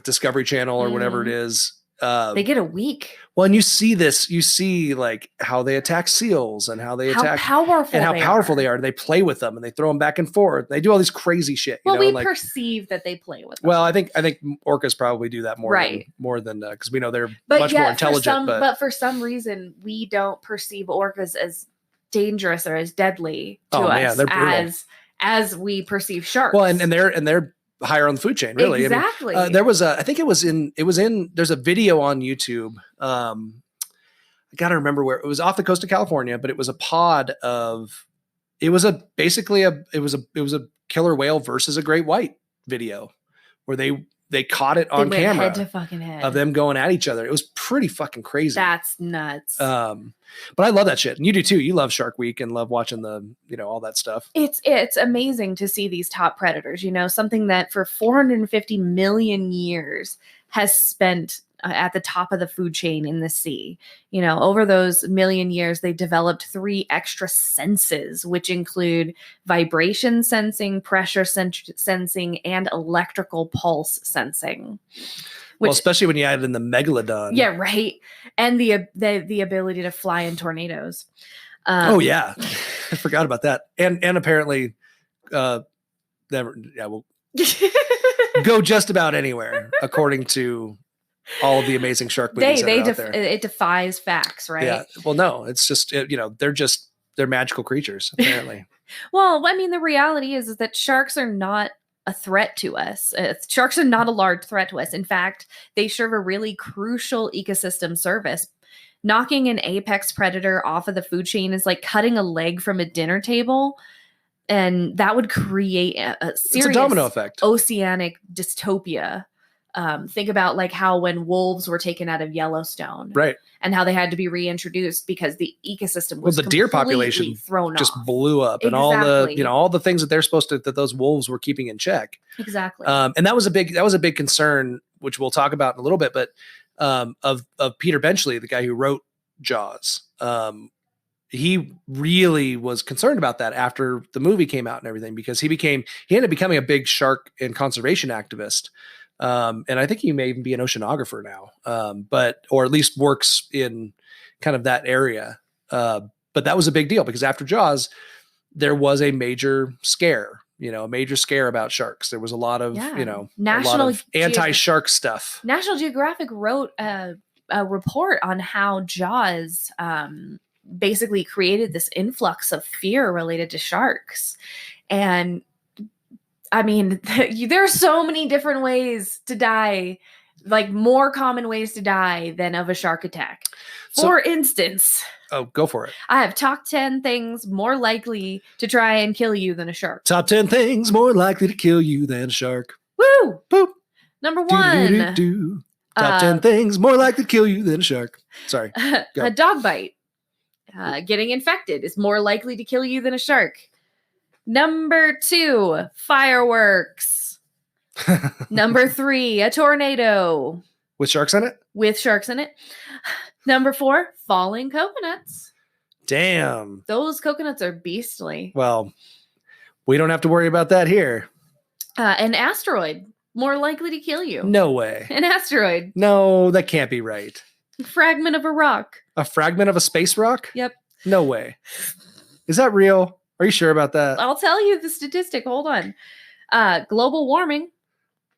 Discovery Channel or whatever it is. They get a week. Well, and you see like how they attack seals and how they attack how powerful they are. They play with them and they throw them back and forth. They do all these crazy shit. Well, we perceive that they play with them. Well, I think orcas probably do that more than because we know they're much more intelligent. But for some reason, we don't perceive orcas as dangerous or as deadly to us as we perceive sharks. Well, and they're higher on the food chain, really. Exactly. I mean, there's a video on YouTube. I gotta remember where it was, off the coast of California, but it was a pod of, it was a killer whale versus a great white video where they caught it on camera head to fucking head of them going at each other. It was pretty fucking crazy. That's nuts. But I love that shit. And you do too. You love Shark Week and love watching all that stuff. It's amazing to see these top predators, something that for 450 million years has spent at the top of the food chain in the sea. Over those million years, they developed 3 extra senses, which include vibration sensing, pressure sensing, and electrical pulse sensing. Well, especially when you add in the megalodon. Yeah, right. And the ability to fly in tornadoes. Oh yeah, I forgot about that. And apparently, we'll go just about anywhere according to all of the amazing shark movies out there. It defies facts, right? Yeah. Well, no, it's just they're magical creatures apparently. Well, I mean, the reality is that sharks are not a threat to us. Sharks are not a large threat to us. In fact, they serve a really crucial ecosystem service. Knocking an apex predator off of the food chain is like cutting a leg from a dinner table, and that would create a serious domino effect, oceanic dystopia. Think about like how when wolves were taken out of Yellowstone, right, and how they had to be reintroduced because the ecosystem was the deer population thrown just off. blew up, and all the things that they're supposed to, that those wolves were keeping in check. Exactly. And that was a big concern, which we'll talk about in a little bit, but of Peter Benchley, the guy who wrote Jaws. He really was concerned about that after the movie came out and everything, because he ended up becoming a big shark and conservation activist. And I think he may even be an oceanographer now, or at least works in kind of that area. But that was a big deal because after Jaws, there was a major scare about sharks. There was a lot of, anti-shark stuff. National Geographic wrote a report on how Jaws basically created this influx of fear related to sharks. And I mean, there are so many different ways to die, like more common ways to die than of a shark attack. For instance. Oh, go for it. I have top 10 things more likely to try and kill you than a shark. Top 10 things more likely to kill you than a shark. Woo! Boop. Number 1. Top 10 things more likely to kill you than a shark. Sorry. Go. A dog bite. Getting infected is more likely to kill you than a shark. Number 2, fireworks. Number 3, a tornado. With sharks in it? With sharks in it. Number 4, falling coconuts. Damn. Those coconuts are beastly. Well, we don't have to worry about that here. An asteroid, more likely to kill you. No way. An asteroid. No, that can't be right. A fragment of a rock. A fragment of a space rock? Yep. No way. Is that real? Are you sure about that? I'll tell you the statistic. Hold on. Global warming.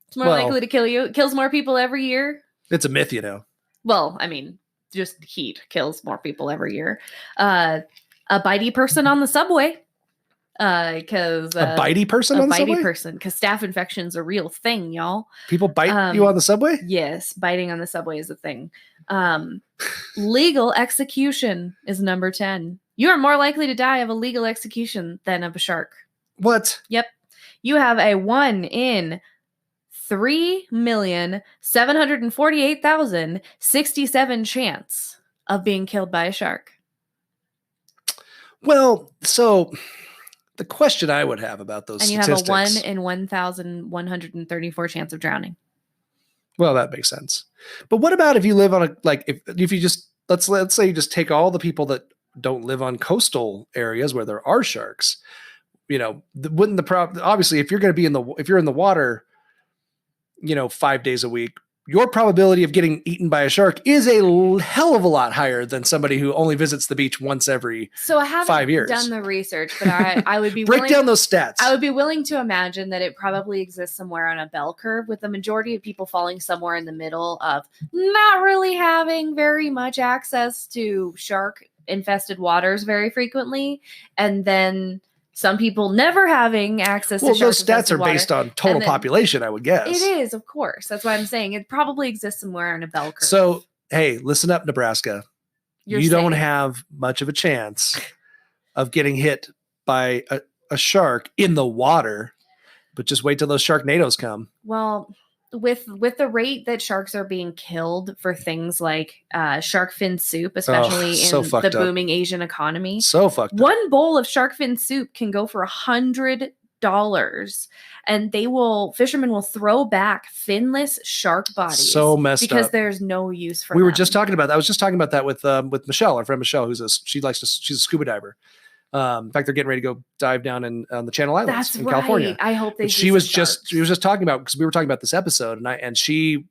It's more likely to kill you. It kills more people every year. It's a myth, you know. Well, I mean, just heat kills more people every year. A bitey person on the subway. Because a bitey person on the subway? A bitey person, because staph infection's a real thing, y'all. People bite you on the subway? Yes, biting on the subway is a thing. Legal execution is number 10. You are more likely to die of a legal execution than of a shark. What? Yep. You have a 1 in 3,748,067 chance of being killed by a shark. Well, so the question I would have about those statistics. And you have a 1 in 1,134 chance of drowning. Well, that makes sense. But what about if you live on if you just, let's say you just take all the people that don't live on coastal areas where there are sharks, wouldn't the problem, obviously, if you're going to be if you're in the water, 5 days a week, your probability of getting eaten by a shark is a hell of a lot higher than somebody who only visits the beach once every 5 years. Done the research, but I would be break down those stats. I would be willing to imagine that it probably exists somewhere on a bell curve, with the majority of people falling somewhere in the middle of not really having very much access to shark infested waters very frequently, and then some people never having access to shark those stats are based on total population, I would guess. It is, of course. That's why I'm saying it probably exists somewhere in a bell curve. So, hey, listen up, Nebraska. You don't have much of a chance of getting hit by a shark in the water, but just wait till those Sharknadoes come. Well, with the rate that sharks are being killed for things like shark fin soup, especially in the booming Asian economy. So fucked up. One bowl of shark fin soup can go for $100, and fishermen will throw back finless shark bodies. So messed up. Because there's no use for them. We were just talking about that. I was just talking about that with Michelle, our friend Michelle, she's a scuba diver. In fact, they're getting ready to go dive down on the Channel Islands in California. I hope they. She was just talking about, because we were talking about this episode, and she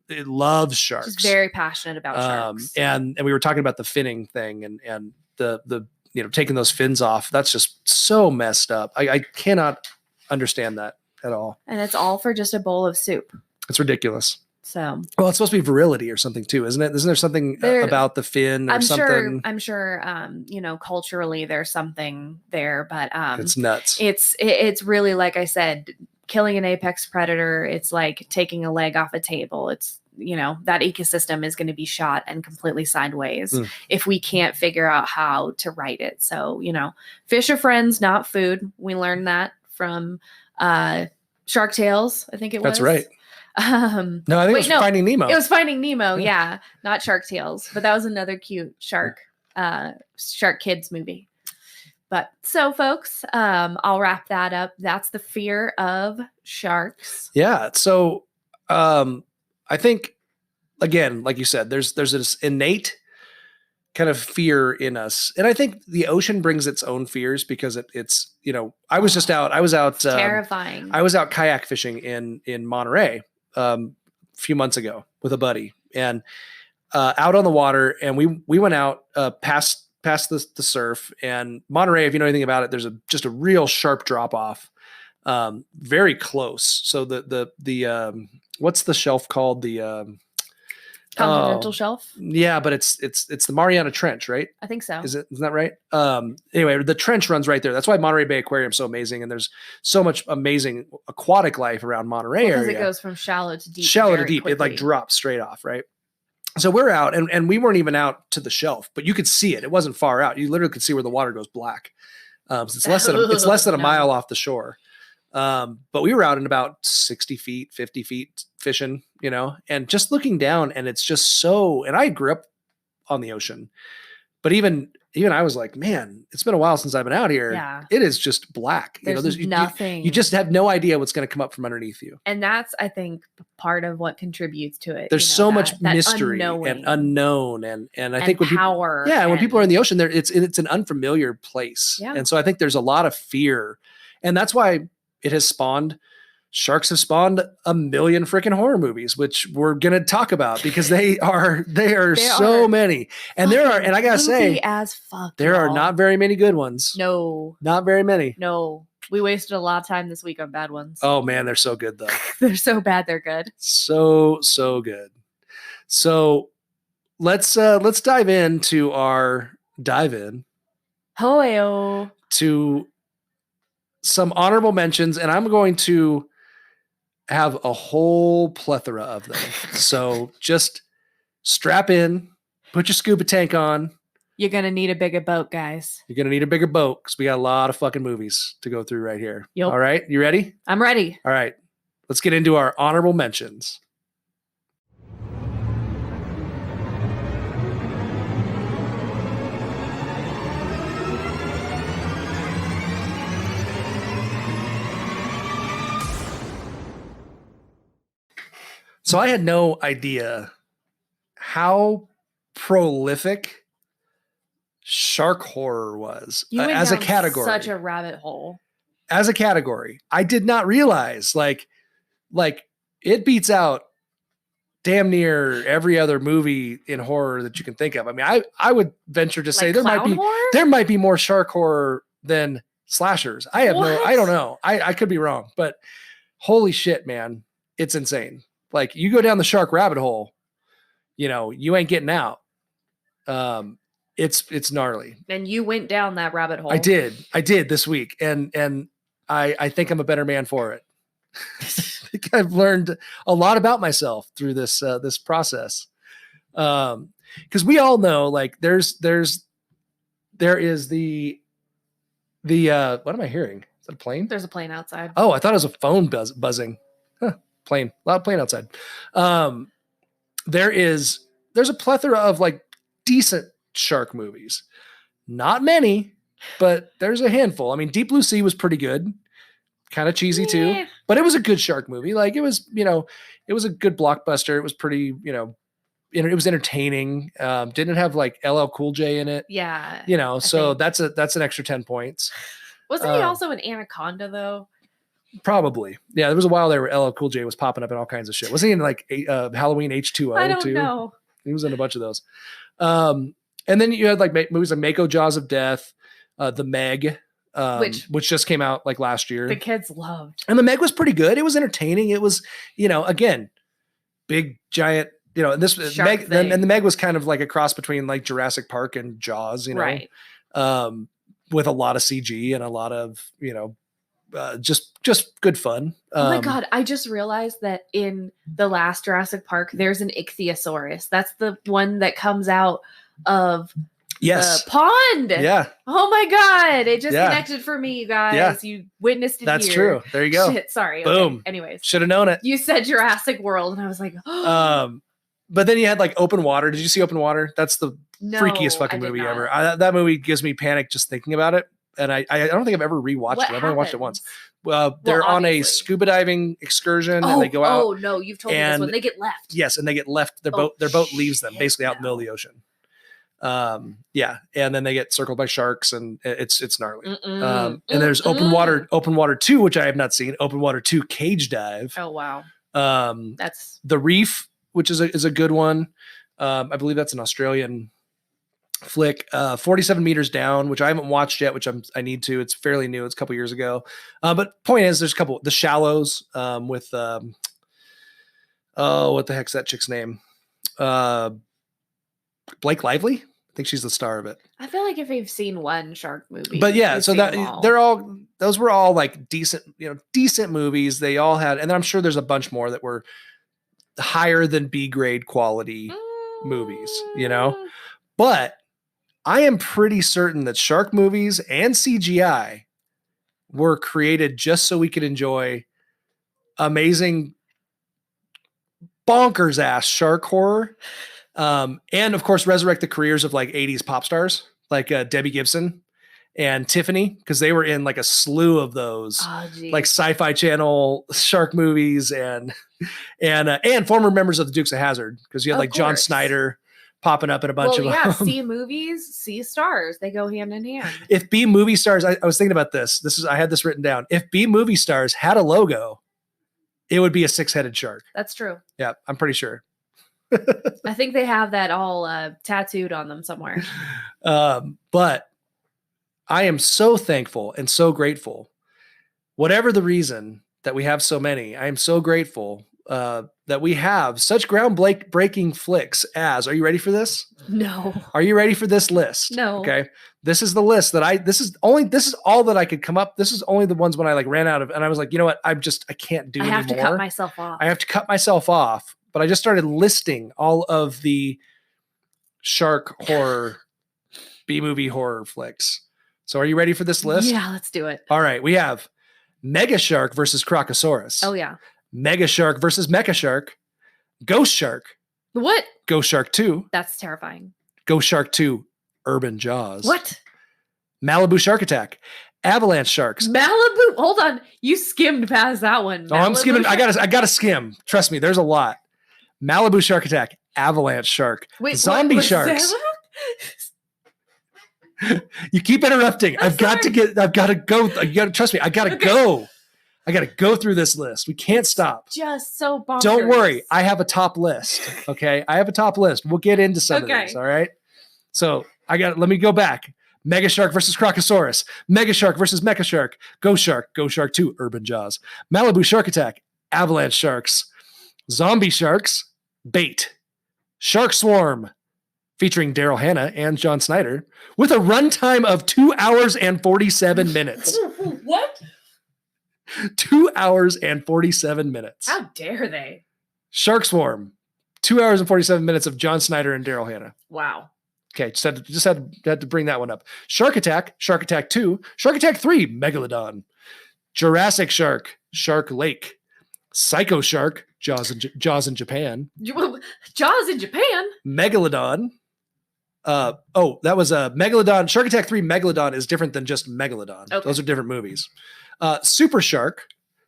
loves sharks. She's very passionate about sharks. And we were talking about the finning thing and the taking those fins off. That's just so messed up. I cannot understand that at all. And it's all for just a bowl of soup. It's ridiculous. So, well, it's supposed to be virility or something too, isn't it? Isn't there something about the fin or something? I'm sure, culturally there's something there, but it's nuts. It's really, like I said, killing an apex predator. It's like taking a leg off a table. It's, that ecosystem is going to be shot and completely sideways if we can't figure out how to right it. So, fish are friends, not food. We learned that from Shark Tales, I think it was. That's right. No, I think it was Finding Nemo. It was Finding Nemo, yeah, not Shark Tales, but that was another cute shark kids movie. But so, folks, I'll wrap that up. That's the fear of sharks. Yeah. So, I think, again, like you said, there's this innate kind of fear in us, and I think the ocean brings its own fears because it's I was out terrifying. I was out kayak fishing in Monterey a few months ago with a buddy, and out on the water, and we went out past the surf, and Monterey, if you know anything about it, there's just a real sharp drop off, very close. So the what's the shelf called? The Continental Shelf? Yeah, but it's the Mariana Trench, right? I think so. Isn't that right? Anyway, the trench runs right there. That's why Monterey Bay Aquarium is so amazing, and there's so much amazing aquatic life around Monterey area. Because it goes from shallow to deep. Shallow to deep. It drops straight off, right? So we're out, and we weren't even out to the shelf, but you could see it. It wasn't far out. You literally could see where the water goes black. So it's less than a mile off the shore. But we were out in about 60 feet, 50 feet fishing, and just looking down, and it's just so, and I grew up on the ocean, but even even I was like, man, it's been a while since I've been out here. Yeah. It is just black. There's nothing. You just have no idea what's going to come up from underneath you. And that's, I think, part of what contributes to it. There's so much mystery and unknown. And I think when power. When people are in the ocean, it's an unfamiliar place. Yeah. And so I think there's a lot of fear. And that's why it has spawned, sharks have spawned a million freaking horror movies, which we're going to talk about because they are so many. And there are, and I got to say, as fuck, there are not very many good ones. No. Not very many. No. We wasted a lot of time this week on bad ones. Oh man, they're so good though. They're so bad, they're good. So good. So let's dive into our dive in. Hoyo. To some honorable mentions, and I'm going to have a whole plethora of them. So just strap in, put your scuba tank on. You're going to need a bigger boat, guys. You're going to need a bigger boat because we got a lot of fucking movies to go through right here. Yep. All right. You ready? I'm ready. All right. Let's get into our honorable mentions. So I had no idea how prolific shark horror was as a category. Such a rabbit hole. As a category, I did not realize like it beats out damn near every other movie in horror that you can think of. I mean, I would venture to say there might be more shark horror than slashers. I don't know. I could be wrong, but holy shit, man, it's insane. Like you go down the shark rabbit hole, you ain't getting out. It's gnarly. And you went down that rabbit hole. I did this week. And I think I'm a better man for it. I think I've learned a lot about myself through this process. Cause we all know like there is the what am I hearing? Is that a plane? There's a plane outside. Oh, I thought it was a phone buzzing. Huh. Plane, loud plane outside. There's a plethora of like decent shark movies. Not many, but there's a handful. I mean, Deep Blue Sea was pretty good, kind of cheesy too, but it was a good shark movie. Like it was, it was a good blockbuster. It was pretty, it was entertaining. Didn't have like LL Cool J in it. Yeah. So that's an extra 10 points. Wasn't he also an Anaconda though? Probably. Yeah, there was a while there where LL Cool J was popping up in all kinds of shit. Wasn't he in like Halloween H2O? I don't know. He was in a bunch of those. And then you had like movies like Mako, Jaws of Death, The Meg, which just came out like last year. The kids loved. And The Meg was pretty good. It was entertaining. It was, again, big, giant, and this Meg, and The Meg was kind of like a cross between like Jurassic Park and Jaws, right. With a lot of CG and a lot of, just good fun. Oh my God. I just realized that in the last Jurassic Park, there's an ichthyosaurus. That's the one that comes out of the pond. Yeah. Oh my God. It just connected for me, you guys. Yeah. You witnessed it. That's true. There you go. Shit, sorry. Boom. Okay. Anyways. Should have known it. You said Jurassic World and I was like, oh. But then you had like Open Water. Did you see Open Water? That's the freakiest fucking movie ever. That movie gives me panic just thinking about it. And I don't think I've ever rewatched it. I've only watched it once. They're on a scuba diving excursion and they go out. Oh no, you've told me this one. They get left. Yes, and they get left. Their boat leaves them basically out in the middle of the ocean. And then they get circled by sharks and it's gnarly. And there's Open Water 2, which I have not seen. Open Water 2 Cage Dive. Oh wow. That's The Reef, which is a good one. I believe that's an Australian flick. 47 Meters Down, which I haven't watched yet, which I need to. It's fairly new. It's a couple years ago. But point is, there's a couple. The Shallows with what the heck's that chick's name? Blake Lively. I think she's the star of it. I feel like if you've seen one shark movie, but yeah, so that those were all like decent movies. They all had, and I'm sure there's a bunch more that were higher than B grade quality movies, but I am pretty certain that shark movies and CGI were created just so we could enjoy amazing, bonkers ass shark horror. And of course, resurrect the careers of like 80s pop stars like Debbie Gibson and Tiffany, because they were in like a slew of those like Sci-Fi Channel shark movies and former members of the Dukes of Hazzard, because you had like John Snyder popping up in a bunch of them. C movies, C stars, they go hand in hand. If B movie stars, I was thinking about this. I had this written down. If B movie stars had a logo, it would be a 6-headed shark. That's true. Yeah, I'm pretty sure. I think they have that all tattooed on them somewhere. But I am so thankful and so grateful. Whatever the reason that we have so many, I am so grateful that we have such groundbreaking flicks as, are you ready for this? No. Are you ready for this list? No. Okay. This is the list that this is all that I could come up. This is only the ones when I like ran out of, and I was like, you know what? I can't do anymore. I have to cut myself off. I have to cut myself off. But I just started listing all of the shark horror, B-movie horror flicks. So are you ready for this list? Yeah, let's do it. All right. We have Mega Shark versus Crocosaurus. Oh, yeah. Mega Shark versus Mecha Shark. Ghost Shark. What? Ghost Shark 2. That's terrifying. Ghost Shark 2. Urban Jaws. What? Malibu Shark Attack. Avalanche Sharks. Malibu. Hold on. You skimmed past that one. Oh, I'm skimming. I gotta skim. Trust me, there's a lot. Malibu Shark Attack. Avalanche Shark. Wait, Zombie Sharks. You keep interrupting. I've got to go. You got to trust me. I got to go. I got to go through this list. We can't stop. Just so bonkers. Don't worry. I have a top list. Okay. I have a top list. We'll get into some of these. All right. So let me go back. Mega Shark versus Crocosaurus. Mega Shark versus Mecha Shark. Ghost Shark 2, Urban Jaws. Malibu Shark Attack. Avalanche Sharks. Zombie Sharks. Bait. Shark Swarm, featuring Daryl Hannah and John Snyder, with a runtime of 2 hours and 47 minutes. What? 2 hours and 47 minutes. How dare they? Shark Swarm, 2 hours and 47 minutes of John Snyder and Daryl Hannah. Wow. Okay, just had to bring that one up. Shark Attack 2, Shark Attack 3, Megalodon, Jurassic Shark, Shark Lake, Psycho Shark, Jaws in Japan. Jaws in Japan? Megalodon. That was a Megalodon. Shark Attack 3 Megalodon is different than just Megalodon. Okay. Those are different movies. Super Shark,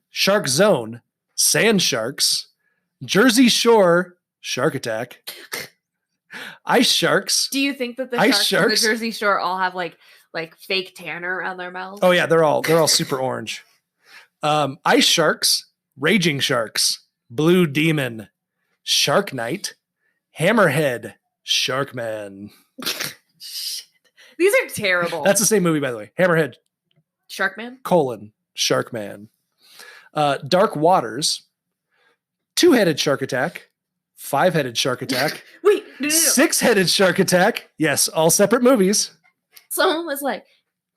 Shark Zone, Sand Sharks, Jersey Shore, Shark Attack, Ice Sharks. Do you think that the sharks on the Jersey Shore all have like fake tanner around their mouths? Oh yeah, they're all super orange. Ice Sharks, Raging Sharks, Blue Demon, Shark Knight, Hammerhead, Sharkman. Shit. These are terrible. That's the same movie, by the way. Hammerhead. Sharkman? Sharkman. Dark Waters, 2-headed Shark Attack, 5-headed Shark Attack. Wait, no. 6-headed Shark Attack. Yes, all separate movies. Someone was like,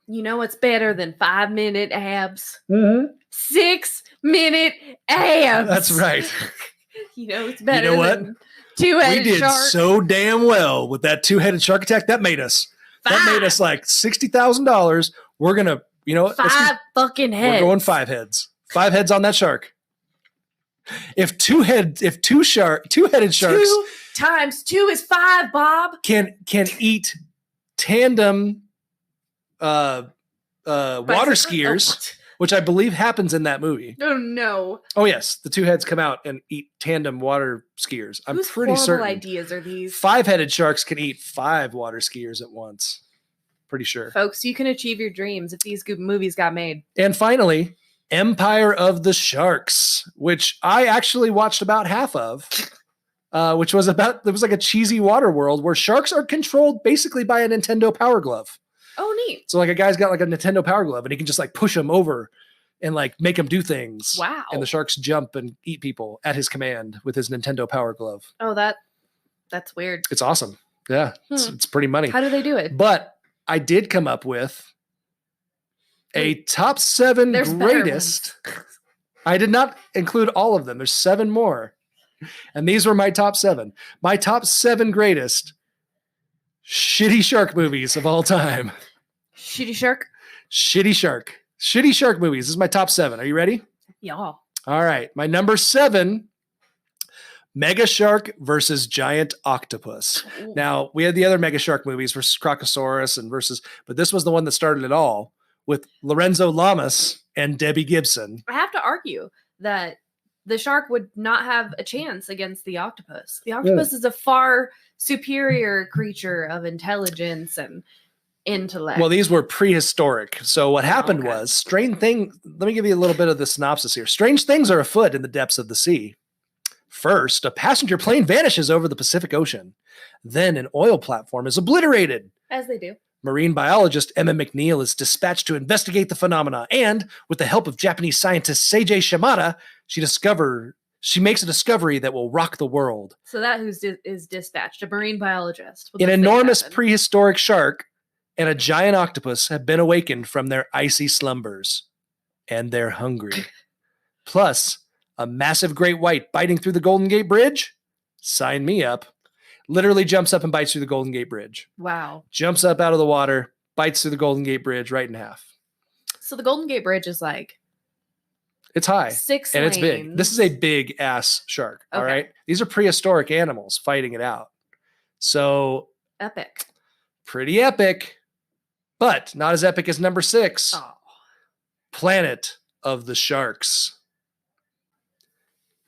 you know what's better than 5-minute abs? Mm-hmm. 6-minute abs. That's right. You know it's better than 2-headed shark. We did so damn well with that 2-headed Shark Attack. That made us like $60,000. We're gonna, 5 fucking heads. We're going 5 heads. 5 heads on that shark. If 2-headed sharks 2 times 2 is 5, Bob. Can eat tandem water skiers, which I believe happens in that movie. Oh no. Oh yes, the 2 heads come out and eat tandem water skiers. I'm pretty certain. Ideas are these? 5-headed sharks can eat 5 water skiers at once. Pretty sure. Folks, you can achieve your dreams if these movies got made. And finally, Empire of the Sharks, which I actually watched about half of, which was it was like a cheesy water world where sharks are controlled basically by a Nintendo Power Glove. Oh, neat. So like a guy's got like a Nintendo Power Glove and he can just like push them over and like make them do things. Wow. And the sharks jump and eat people at his command with his Nintendo Power Glove. Oh, that's weird. It's awesome. Yeah. It's pretty money. How do they do it? But I did come up with a top 7 greatest. I did not include all of them. There's 7 more. And these were my top 7. My top 7 greatest shitty shark movies of all time. Shitty shark? Shitty shark movies. This is my top 7. Are you ready? Yeah. All right. My number 7, Mega shark versus giant octopus. Now, we had the other mega shark movies versus Crocosaurus but this was the one that started it all with Lorenzo Lamas and Debbie Gibson. I have to argue that the shark would not have a chance against the octopus. The octopus is a far superior creature of intelligence and intellect. Well, these were prehistoric. So what happened was strange thing. Let me give you a little bit of the synopsis here. Strange things are afoot in the depths of the sea. First, a passenger plane vanishes over the Pacific Ocean. Then an oil platform is obliterated. As they do. Marine biologist Emma McNeil is dispatched to investigate the phenomena. And with the help of Japanese scientist Seiji Shimada, she makes a discovery that will rock the world. So that is dispatched, a marine biologist. An enormous prehistoric shark and a giant octopus have been awakened from their icy slumbers. And they're hungry. Plus, a massive great white biting through the Golden Gate Bridge? Sign me up. Literally jumps up and bites through the Golden Gate Bridge. Wow. Jumps up out of the water, bites through the Golden Gate Bridge right in half. So the Golden Gate Bridge is like... It's high. 6 and lanes. It's big. This is a big ass shark. Okay. All right. These are prehistoric animals fighting it out. So... Epic. Pretty epic. But not as epic as number 6. Oh. Planet of the Sharks.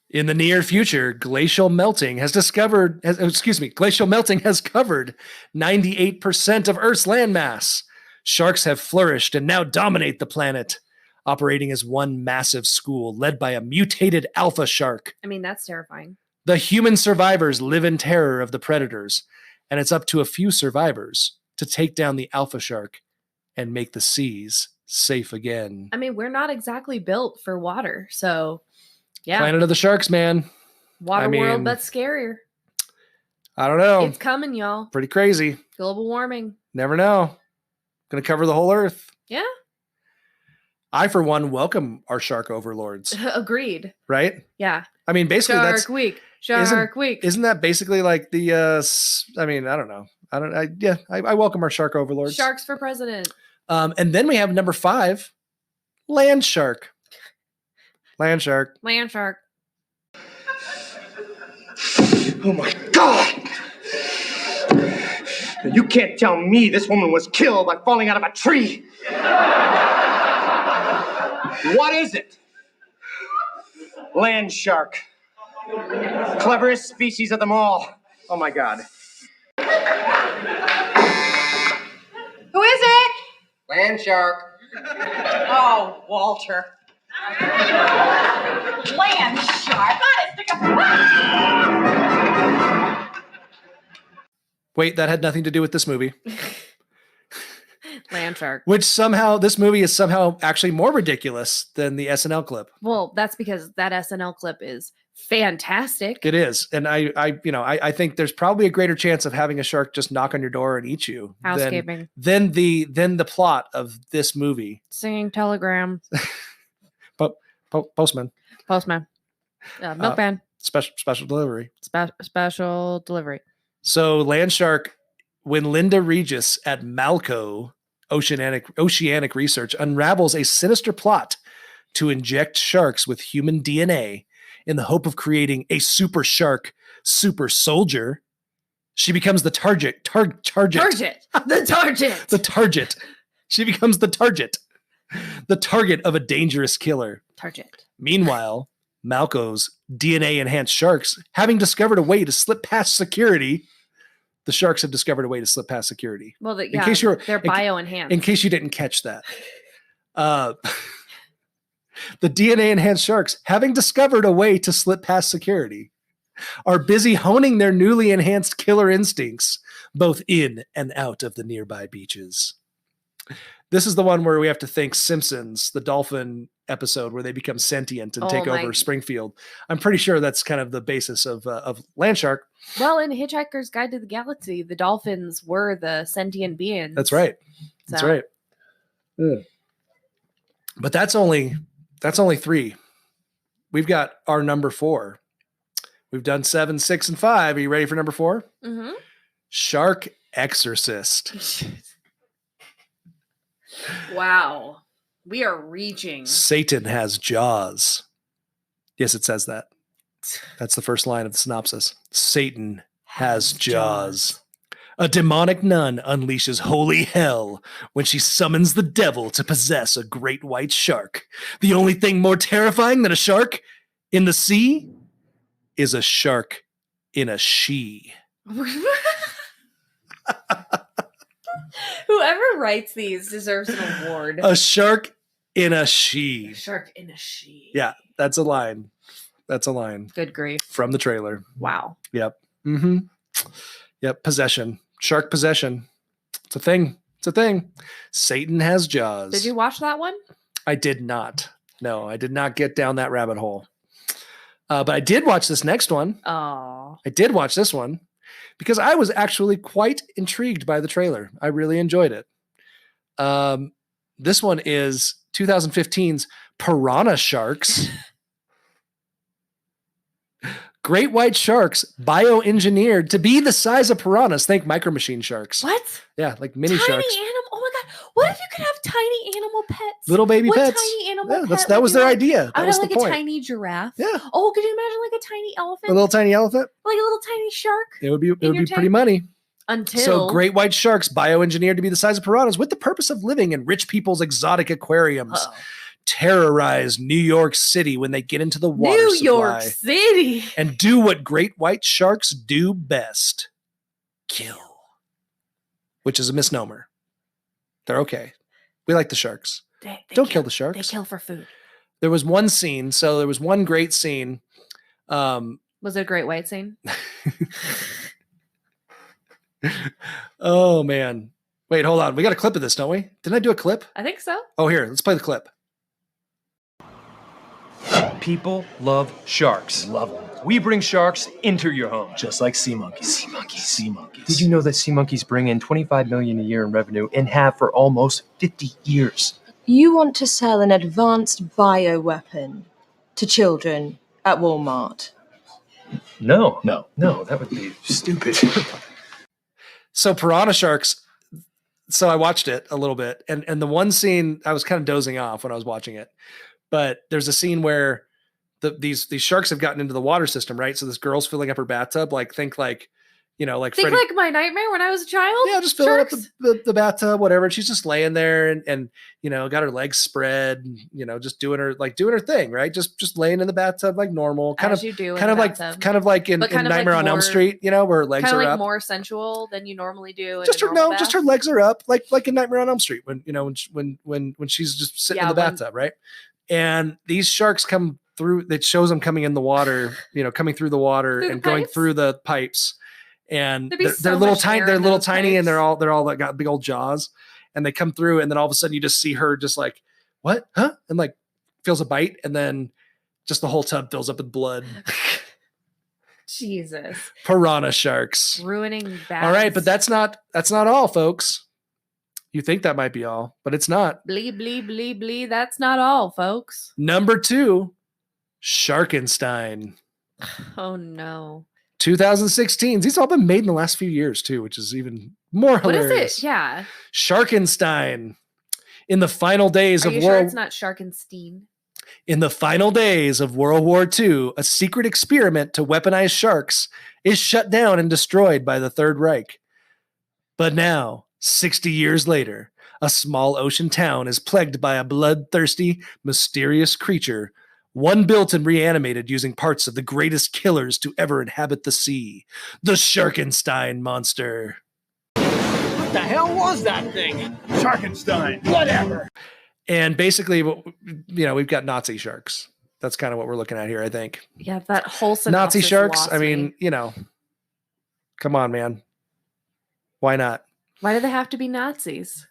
In the near future, glacial melting has covered 98% of Earth's landmass. Sharks have flourished and now dominate the planet, operating as one massive school led by a mutated alpha shark. I mean, that's terrifying. The human survivors live in terror of the predators, and it's up to a few survivors to take down the alpha shark and make the seas safe again. I mean, we're not exactly built for water, so... Yeah. Planet of the Sharks, man. World, but scarier. I don't know. It's coming, y'all. Pretty crazy. Global warming. Never know. Gonna cover the whole Earth. Yeah. I, for one, welcome our shark overlords. Agreed. Right? Yeah. I mean, basically Shark Week. Isn't that basically like the, I mean, I don't know. I welcome our shark overlords. Sharks for president. And then we have number 5, land shark. Land shark. Land shark. Oh my God! You can't tell me this woman was killed by falling out of a tree. What is it? Land shark. Cleverest species of them all. Oh my God. Who is it? Land shark. Oh, Walter. Land shark. Wait, that had nothing to do with this movie. Land shark. This movie is somehow actually more ridiculous than the SNL clip. Well, that's because that SNL clip is fantastic. It is. And I think there's probably a greater chance of having a shark just knock on your door and eat you Housekeeping. than the plot of this movie. Singing telegram. Postman. Milkman. Special delivery. Special delivery. So land shark, when Linda Regis at Malco Oceanic Research unravels a sinister plot to inject sharks with human DNA in the hope of creating a super shark super soldier, she becomes the target. The target. She becomes the target of a dangerous killer. Target. Meanwhile, Malco's DNA-enhanced sharks, having discovered a way to slip past security, the sharks have discovered a way to slip past security. Well, they're bio-enhanced. In case you didn't catch that. The DNA-enhanced sharks, having discovered a way to slip past security, are busy honing their newly enhanced killer instincts, both in and out of the nearby beaches. This is the one where we have to thank Simpsons, the dolphin episode where they become sentient and take over Springfield. I'm pretty sure that's kind of the basis of Land Shark. Well, in Hitchhiker's Guide to the Galaxy, the dolphins were the sentient beings. That's right. That's right. Yeah. But that's only 3. We've got our number 4. We've done 7, 6, and 5. Are you ready for number 4? Mm-hmm. Shark Exorcist. Wow. We are reaching. Satan has jaws. Yes, it says that. That's the first line of the synopsis. Satan has jaws. A demonic nun unleashes holy hell when she summons the devil to possess a great white shark. The only thing more terrifying than a shark in the sea is a shark in a she. Whoever writes these deserves an award. A shark in a she. A shark in a she. Yeah, that's a line. That's a line. Good grief. From the trailer. Wow. Yep. Mm-hmm. Yep. Possession. Shark possession. It's a thing. It's a thing. Satan has jaws. Did you watch that one? I did not. No, I did not get down that rabbit hole. But I did watch this next one. Oh. I did watch this one because I was actually quite intrigued by the trailer. I really enjoyed it. This one is 2015's Piranha Sharks. Great white sharks bioengineered to be the size of piranhas. Think Micro Machine sharks. What? Yeah, like mini tiny sharks. Animal. Oh my god! What if you could have tiny animal pets? Little baby pets. Tiny animal pet that was their idea. I That would was have the like point. a tiny giraffe. Yeah. Oh, could you imagine like a tiny elephant? A little tiny elephant. Like a little tiny shark. It would be your pretty tank? money. Until So great white sharks bioengineered to be the size of piranhas with the purpose of living in rich people's exotic aquariums. Uh-oh. Terrorize New York City when they get into the water New supply. York City. And do what great white sharks do best. Kill. Which is a misnomer. They're okay. We like the sharks. They Don't kill the sharks. They kill for food. There was one scene. So there was one great scene. Was it a great white scene? Oh, man. Wait, hold on. We got a clip of this, don't we? Didn't I do a clip? I think so. Oh, here. Let's play the clip. People love sharks. Love them. We bring sharks into your home. Just like sea monkeys. Sea monkeys. Sea monkeys. Did you know that sea monkeys bring in $25 million a year in revenue and have for almost 50 years? You want to sell an advanced bioweapon to children at Walmart? No, No. that would be stupid. So Piranha Sharks. So I watched it a little bit, and the one scene I was kind of dozing off when I was watching it, but there's a scene where these sharks have gotten into the water system, right? So this girl's filling up her bathtub, think like Think like my nightmare when I was a child. yeah, just filling up Sharks? the bathtub, whatever. And she's just laying there and got her legs spread, just doing her thing, right? Just laying in the bathtub like normal, kind of like in Nightmare on Elm Street, where her legs kind are of like up. more sensual than you normally do. Just her legs are up, like in Nightmare on Elm Street when she's just sitting in the bathtub, right? And these sharks come through. It shows them coming in the water, coming through the water and going through the pipes. And they're little tiny, and they're all like got big old jaws, and they come through, and then all of a sudden you just see her just like, what, huh? And like feels a bite, and then just the whole tub fills up with blood. Jesus. Piranha sharks. Ruining baths. All right, but that's not all, folks. You think that might be all, but it's not. Blee, blee, blee, blee. That's not all, folks. Number 2, Sharkenstein. Oh no. 2016. These all been made in the last few years too, which is even more hilarious. What is it? Yeah. Sharkenstein. In the final days Are of you World sure it's not Sharkenstein? In the final days of World War II, a secret experiment to weaponize sharks is shut down and destroyed by the Third Reich. But now, 60 years later, a small ocean town is plagued by a bloodthirsty, mysterious creature, one built and reanimated using parts of the greatest killers to ever inhabit the sea, the Sharkenstein monster. What the hell was that thing? Sharkenstein. Whatever. And basically, we've got Nazi sharks. That's kind of what we're looking at here, I think. Yeah, that whole Nazi sharks. lost I mean, come on, man. Why not? Why do they have to be Nazis?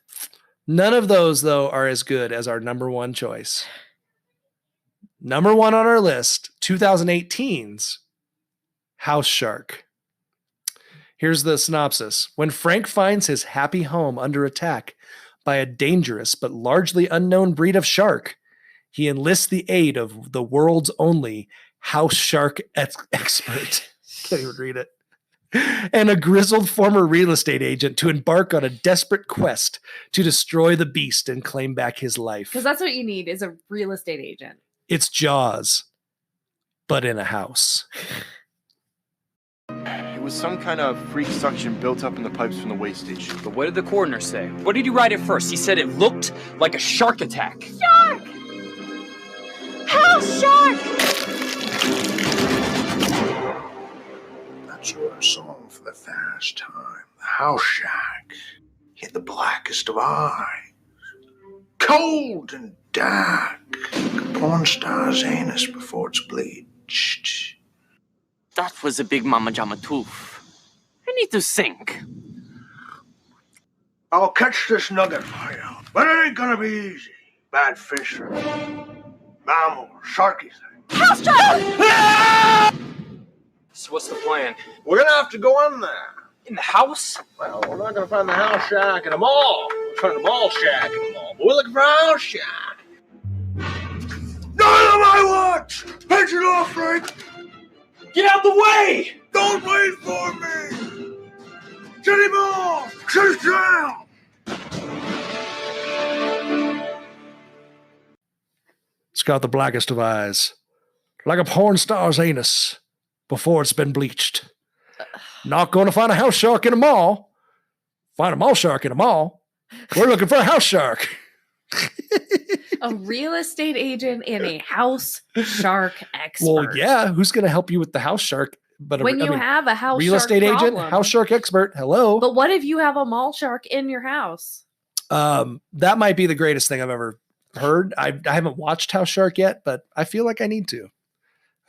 None of those, though, are as good as our number one choice. Number 1 on our list, 2018's House Shark. Here's the synopsis. When Frank finds his happy home under attack by a dangerous but largely unknown breed of shark, he enlists the aid of the world's only house shark expert. Can't even read it. And a grizzled former real estate agent to embark on a desperate quest to destroy the beast and claim back his life. Because that's what you need is a real estate agent. It's Jaws. but in a house. It was some kind of freak suction built up in the pipes from the waste station. But what did the coroner say? What did he write at first? He said it looked like a shark attack. Shark! House shark! That's your song for the fast time. The house shack in the blackest of eyes. Cold and dark. Like a porn star's anus before it's bleached. That was a big mama jama tooth. I need to think. I'll catch this nugget for you, but it ain't gonna be easy. Bad fish or mammal or sharky thing. House shark! So what's the plan? We're gonna have to go in there. In the house? Well, we're not gonna find the house shack in a mall. We'll find the mall shack in a mall, but we're looking for a house shack. Not on my watch! Pinch it off, Frank! Get out the way! Don't wait for me! Shut him off! Shut us down! It's got the blackest of eyes, like a porn star's anus before it's been bleached. Not going to find a house shark in a mall. Find a mall shark in a mall. We're looking for a house shark. A real estate agent and a house shark expert. Well, yeah. Who's going to help you with the house shark? But when you have a house real shark estate agent, problem. house shark expert. Hello. But what if you have a mall shark in your house? That might be the greatest thing I've ever heard. I haven't watched House Shark yet, but I feel like I need to.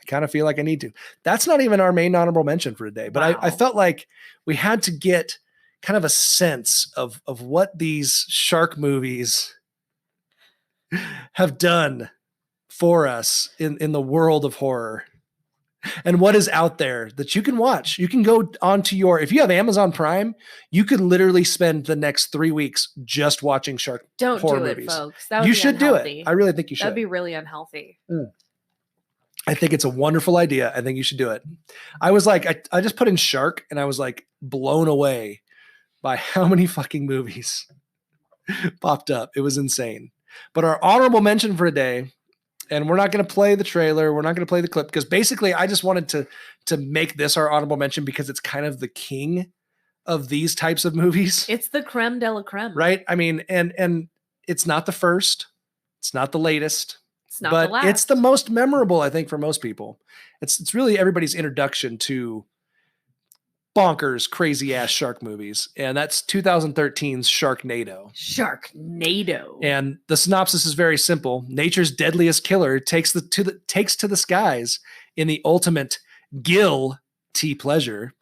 I kind of feel like I need to. That's not even our main honorable mention for today, but wow. I felt like we had to get kind of a sense of what these shark movies have done for us in the world of horror and what is out there that you can watch. You can go onto if you have Amazon Prime, you could literally spend the next 3 weeks just watching shark horror movies. It, folks. That would you be should unhealthy. do it. I really think you should. That'd be really unhealthy. I think it's a wonderful idea. I think you should do it. I was like, I just put in shark and I was like blown away by how many fucking movies popped up. It was insane. But our honorable mention for today, and we're not going to play the trailer. We're not going to play the clip because basically I just wanted to make this our honorable mention because it's kind of the king of these types of movies. It's the creme de la creme. Right? I mean, and it's not the first. It's not the latest. It's not but the last. It's the most memorable, I think, for most people. It's really everybody's introduction to bonkers, crazy ass shark movies. And that's 2013's Sharknado. Sharknado. And the synopsis is very simple. Nature's deadliest killer takes to the skies in the ultimate guilty pleasure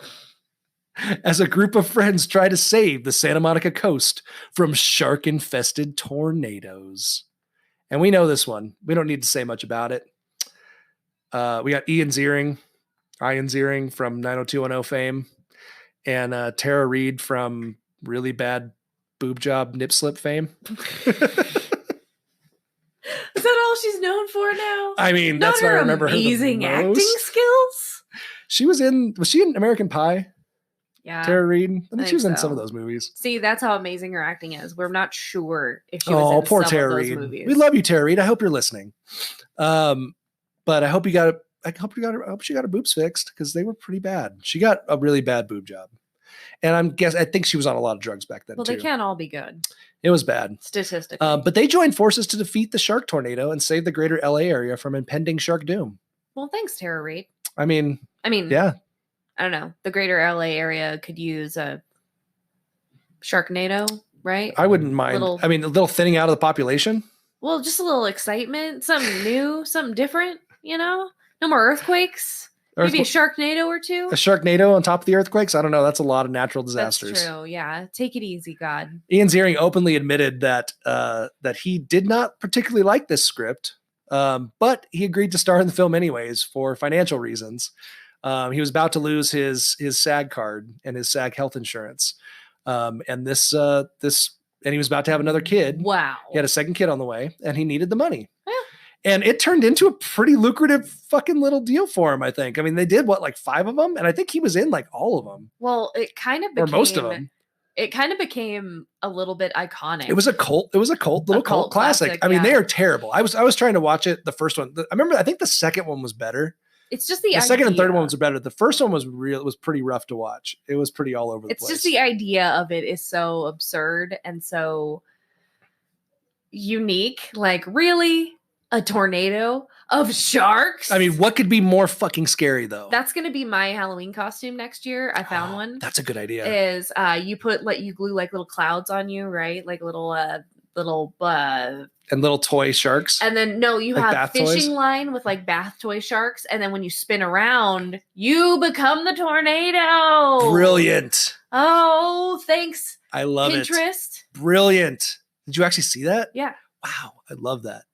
as a group of friends try to save the Santa Monica coast from shark-infested tornadoes. And we know this one. We don't need to say much about it. We got Ian Ziering from 90210 fame, and Tara Reid from really bad boob job nip slip fame. Is that all she's known for now? I mean, that's what I remember her the amazing most. acting skills. Was she in American Pie? Yeah. Tara Reid? I think she was in so. some of those movies. See, that's how amazing her acting is. We're not sure if she was in poor some Tara of those Reid. movies. We love you, Tara Reid. I hope you're listening. But I hope she got her boobs fixed because they were pretty bad. She got a really bad boob job. And I think she was on a lot of drugs back then. Well, too. They can't all be good. It was bad. Statistically. But they joined forces to defeat the shark tornado and save the greater LA area from impending shark doom. Well, thanks, Tara Reid. I mean, yeah. I don't know. The greater LA area could use a Sharknado, right? I wouldn't mind. A little thinning out of the population. Well, just a little excitement, something new, something different, No more earthquakes. Maybe a Sharknado or two. A Sharknado on top of the earthquakes? I don't know. That's a lot of natural disasters. That's true. Yeah. Take it easy, God. Ian Ziering openly admitted that he did not particularly like this script, but he agreed to star in the film anyways for financial reasons. He was about to lose his SAG card and his SAG health insurance. And he was about to have another kid. Wow. He had a second kid on the way and he needed the money. Yeah. And it turned into a pretty lucrative fucking little deal for him, I think. I mean, they did 5 of them? And I think he was in all of them. Well, it kind of became... Or most of them. It kind of became a little bit iconic. It was a cult classic. I mean, they are terrible. I was trying to watch it, the first one. I think the second one was better. It's just the second and third ones are better. The first one was pretty rough to watch. It was pretty all over the place. It's just the idea of it is so absurd and so unique. Like, really? A tornado of sharks? I mean, what could be more fucking scary, though? That's going to be my Halloween costume next year. I found one. That's a good idea. Is you glue like little clouds on you, right? Like little and little toy sharks. And then you like have fishing line with like bath toy sharks, and then when you spin around, you become the tornado. Brilliant. Oh, thanks. I love Pinterest. Brilliant. Did you actually see that? Yeah. Wow, I love that.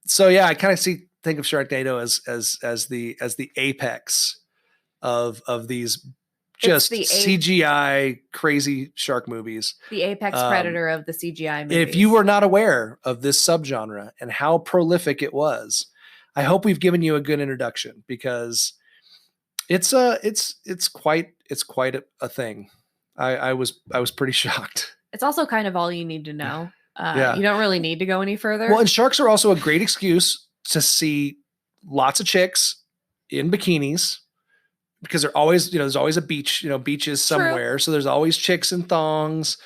So yeah, I kind of think of Sharknado as the apex of these just CGI crazy shark movies. The apex predator of the CGI movies. If you were not aware of this subgenre and how prolific it was, I hope we've given you a good introduction, because it's quite a thing. I was pretty shocked. It's also kind of all you need to know. You don't really need to go any further. Well, and sharks are also a great excuse to see lots of chicks in bikinis, because they're always, there's always a beach, beaches somewhere. True. So there's always chicks in thongs,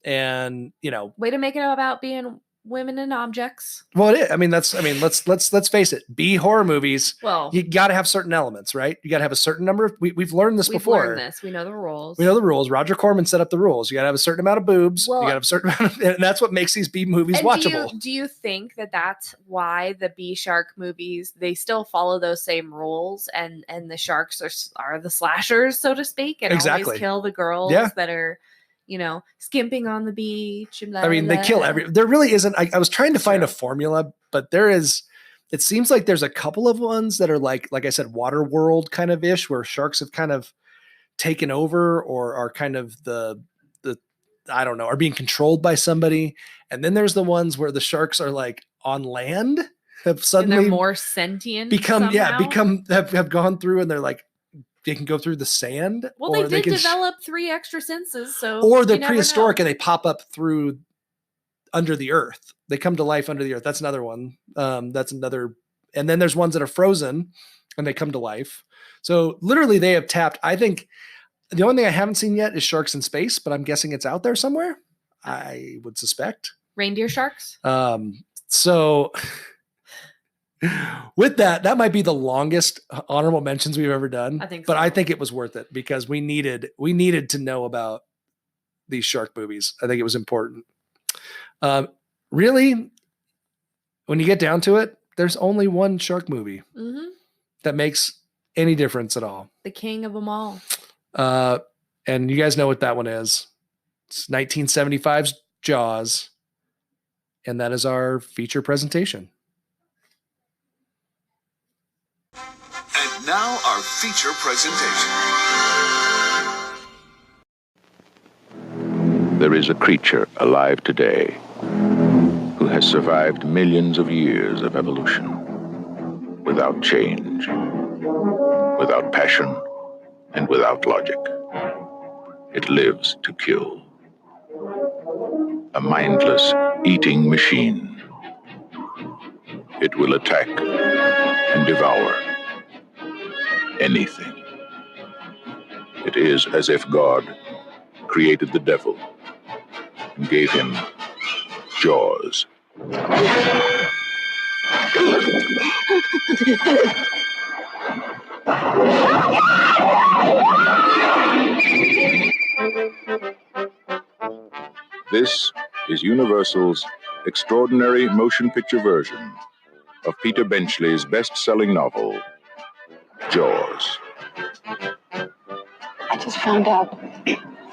and way to make it about being women and objects. Well, it is. Let's face it. B horror movies. Well, you got to have certain elements, right? You got to have a certain number of. We've learned this before. We've learned this. We know the rules. We know the rules. Roger Corman set up the rules. You got to have a certain amount of boobs. You got to have a certain amount and that's what makes these B movies watchable. Do you think that that's why the B shark movies, they still follow those same rules, and the sharks are the slashers, so to speak, and always kill the girls that are, skimping on the beach. And they kill there really isn't. I was trying to find a formula, but it seems like there's a couple of ones that are like I said, water world kind of ish, where sharks have kind of taken over or are kind of the I don't know, are being controlled by somebody. And then there's the ones where the sharks are like on land, have suddenly and they're more sentient, have gone through, and they're like, they can go through the sand. Well, they did develop 3 extra senses, or they're prehistoric and they pop up through under the earth. They come to life under the earth. That's another one. That's another. And then there's ones that are frozen and they come to life. So literally, they have tapped. I think the only thing I haven't seen yet is sharks in space, but I'm guessing it's out there somewhere. I would suspect reindeer sharks. So. With that might be the longest honorable mentions we've ever done. I think so. But I think it was worth it, because we needed to know about these shark movies. I think it was important. Really, when you get down to it, there's only one shark movie that makes any difference at all. The king of them all. And you guys know what that one is. It's 1975's Jaws. And that is our feature presentation. And now our feature presentation. There is a creature alive today who has survived millions of years of evolution without change, without passion, and without logic. It lives to kill. A mindless eating machine. It will attack and devour anything. It is as if God created the devil and gave him jaws. This is Universal's extraordinary motion picture version of Peter Benchley's best-selling novel, Jaws. I just found out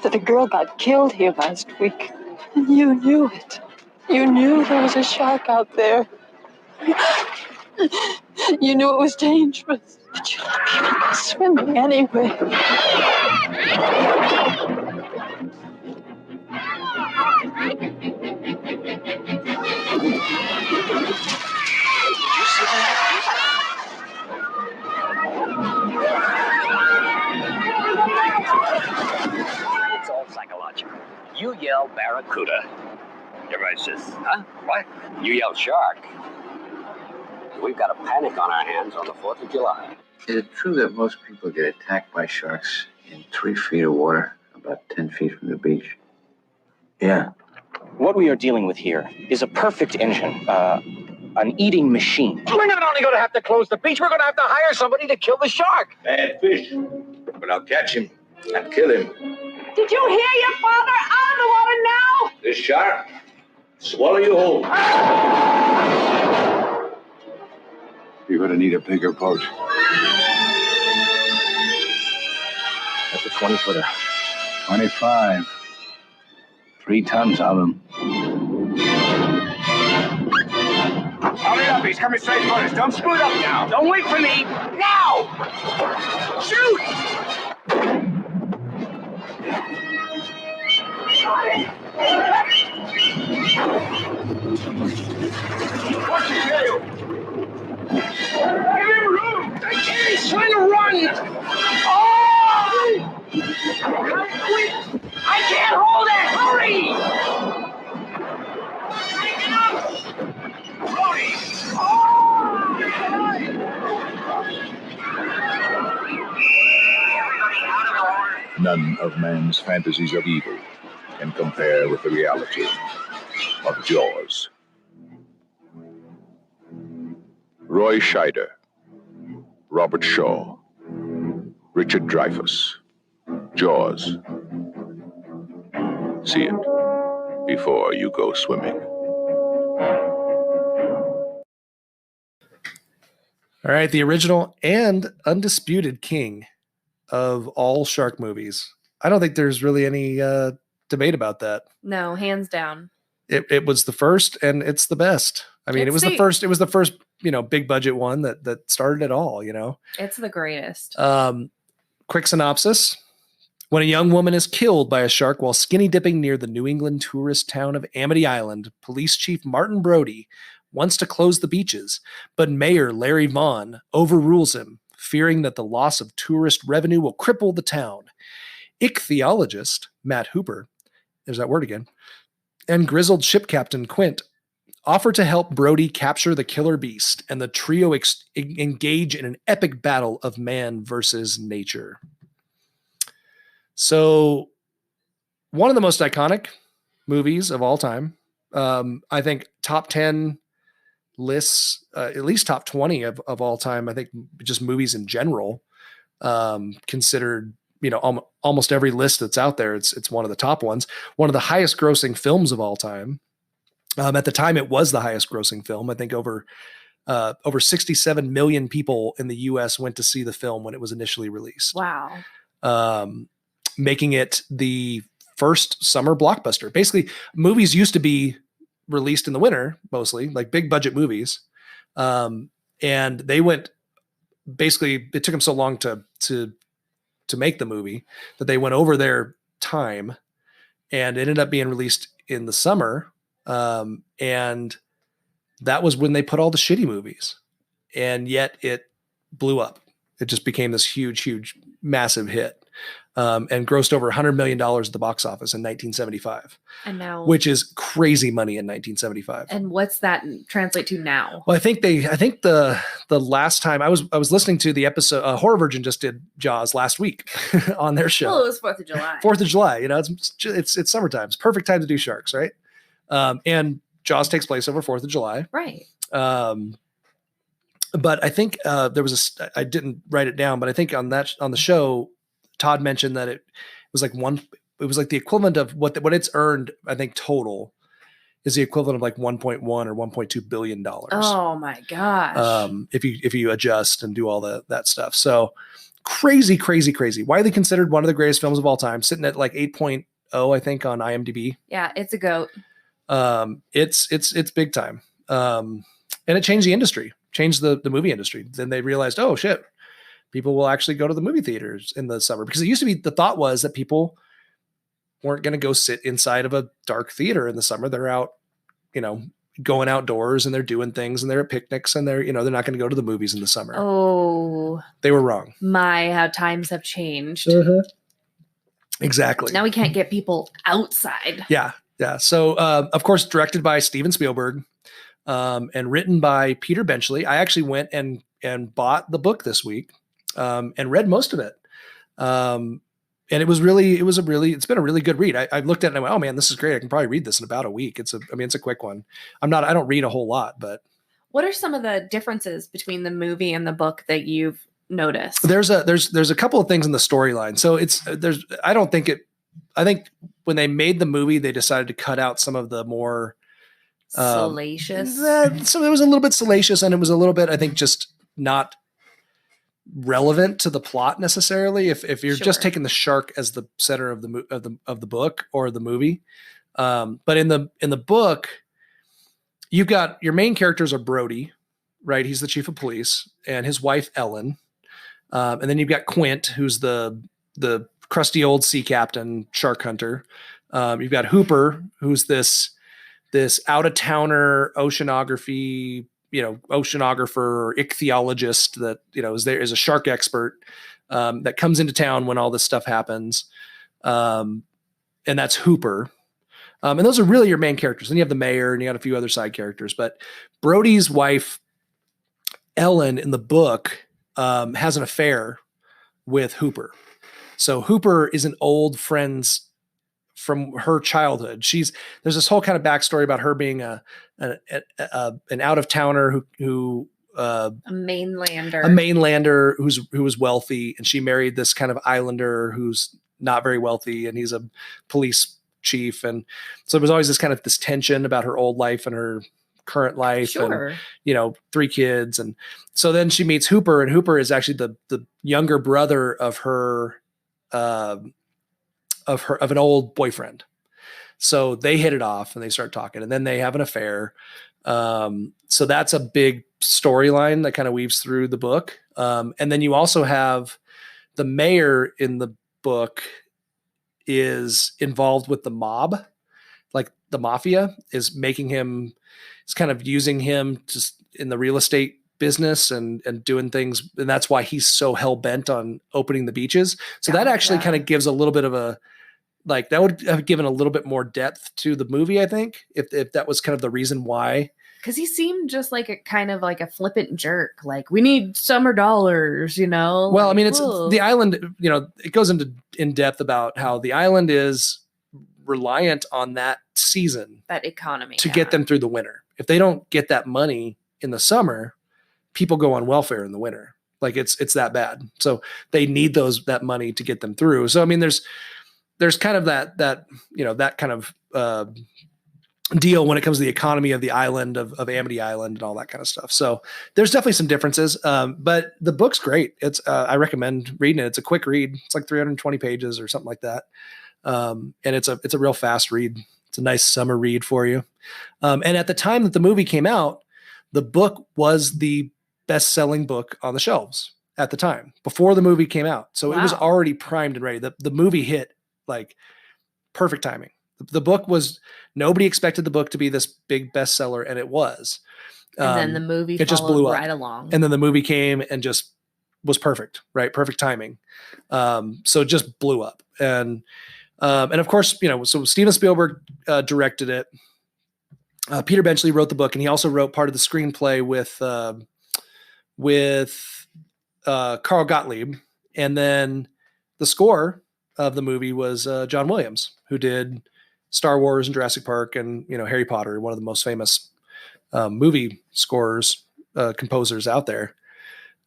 that a girl got killed here last week. And you knew it. You knew there was a shark out there. You knew it was dangerous, but you let people go swimming anyway. It's all psychological. You yell barracuda. Everybody says, huh? What? You yell shark. We've got a panic on our hands on the 4th of July. Is it true that most people get attacked by sharks in 3 feet of water, about 10 feet from the beach? Yeah. What we are dealing with here is a perfect engine, an eating machine. We're not only going to have to close the beach, we're going to have to hire somebody to kill the shark. Bad fish. But I'll catch him and kill him. Did you hear your father? Out of the water now! This shark, swallow you whole. You're going to need a bigger boat. That's a 20-footer. 25. 3 tons of them. Hurry up, he's coming straight for us. Don't screw it up now. Don't wait for me. Now! Shoot! What's he do? Give him room! I can't, he's trying to run! Oh! Come quick! I can't hold it! Hurry! Take it up! Brody! None of man's fantasies of evil can compare with the reality of Jaws. Roy Scheider, Robert Shaw, Richard Dreyfuss, Jaws. See it before you go swimming. All right, the original and undisputed king of all shark movies. I don't think there's really any debate about that. No, hands down. It was the first, and it's the best. I mean, it was the first, big budget one that started it all, It's the greatest. Quick synopsis. When a young woman is killed by a shark while skinny dipping near the New England tourist town of Amity Island, Police Chief Martin Brody wants to close the beaches, but Mayor Larry Vaughn overrules him, fearing that the loss of tourist revenue will cripple the town. Ichthyologist Matt Hooper, there's that word again, and grizzled ship captain Quint offer to help Brody capture the killer beast, and the trio engage in an epic battle of man versus nature. So, one of the most iconic movies of all time. I think top 10 lists, at least top 20 of all time. I think just movies in general, considered, almost every list that's out there. It's one of the top ones. One of the highest grossing films of all time. At the time, it was the highest grossing film. I think over 67 million people in the U.S. went to see the film when it was initially released. Wow. Making it the first summer blockbuster. Basically, movies used to be released in the winter, mostly, like big budget movies. And they went, basically, it took them so long to make the movie that they went over their time, and it ended up being released in the summer. And that was when they put all the shitty movies, and yet it blew up. It just became this huge, massive hit. And grossed over $100 million at the box office in 1975. And now, which is crazy money in 1975. And what's that translate to now? Well, I think the last time I was listening to the episode, Horror Virgin just did Jaws last week on their show. Well, it was 4th of July. 4th of July, it's summertime. It's perfect time to do sharks, right? And Jaws takes place over 4th of July. Right. But I think there was I didn't write it down, but I think on the show, Todd mentioned that it was like the equivalent of what it's earned, I think total is the equivalent of like 1.1 or 1.2 billion dollars. Oh my gosh. If you adjust and do all that stuff. So crazy. Widely considered one of the greatest films of all time, sitting at like 8.0, I think, on IMDb. Yeah, it's a goat. It's big time. And it changed the industry, changed the movie industry. Then they realized, oh shit, people will actually go to the movie theaters in the summer, because it used to be, the thought was that people weren't going to go sit inside of a dark theater in the summer. They're out, going outdoors, and they're doing things, and they're at picnics, and they're not going to go to the movies in the summer. Oh, they were wrong. How times have changed. Mm-hmm. Exactly. Now we can't get people outside. Yeah. So, of course, directed by Steven Spielberg, and written by Peter Benchley. I actually went and bought the book this week and read most of it. And it's been a really good read. I looked at it and I went, oh man, this is great. I can probably read this in about a week. It's a quick one. I don't read a whole lot, but. What are some of the differences between the movie and the book that you've noticed? There's a couple of things in the storyline. So I think when they made the movie, they decided to cut out some of the more salacious. So it was a little bit salacious, and it was a little bit, I think, just not relevant to the plot necessarily. If you're just taking the shark as the center of the book or the movie, but in the book, you've got your main characters are Brody, right? He's the chief of police, and his wife Ellen, and then you've got Quint, who's the crusty old sea captain shark hunter. You've got Hooper, who's this out of towner oceanographer or ichthyologist that is a shark expert that comes into town when all this stuff happens, and that's Hooper. And those are really your main characters. Then you have the mayor and you got a few other side characters. But Brody's wife, Ellen, in the book, has an affair with Hooper. So Hooper is an old friend from her childhood. There's this whole kind of backstory about her being an out of towner who a mainlander who was wealthy, and she married this kind of islander who's not very wealthy, and he's a police chief. And so there was always this tension about her old life and her current life. Sure. And 3 kids. And so then she meets Hooper, and Hooper is actually the younger brother of an old boyfriend. So they hit it off and they start talking, and then they have an affair. So that's a big storyline that kind of weaves through the book. And then you also have the mayor in the book is involved with the mob, like the mafia is kind of using him just in the real estate business and doing things. And that's why he's so hell bent on opening the beaches. So that actually kind of gives a little bit of that would have given a little bit more depth to the movie, I think, if that was kind of the reason why. Because he seemed just like a flippant jerk. Like, we need summer dollars, Well, I mean, it's the island, it goes in depth about how the island is reliant on that season, that economy, to get them through the winter. If they don't get that money in the summer, people go on welfare in the winter. Like it's that bad. So they need that money to get them through. So, I mean, there's kind of that kind of deal when it comes to the economy of the island of Amity Island and all that kind of stuff. So there's definitely some differences. But the book's great. It's I recommend reading it. It's a quick read. It's like 320 pages or something like that. And it's a real fast read. It's a nice summer read for you. And at the time that the movie came out, the book was the best-selling book on the shelves at the time before the movie came out. So It was already primed and ready. The movie hit like perfect timing. The book was, nobody expected the book to be this big bestseller, and it was. And then the movie it just blew up right along. And then the movie came and just was perfect, right? Perfect timing. So it just blew up. And of course, so Steven Spielberg directed it. Peter Benchley wrote the book, and he also wrote part of the screenplay with Carl Gottlieb. And then the score of the movie was John Williams, who did Star Wars and Jurassic Park and Harry Potter, one of the most famous movie scorers, composers out there.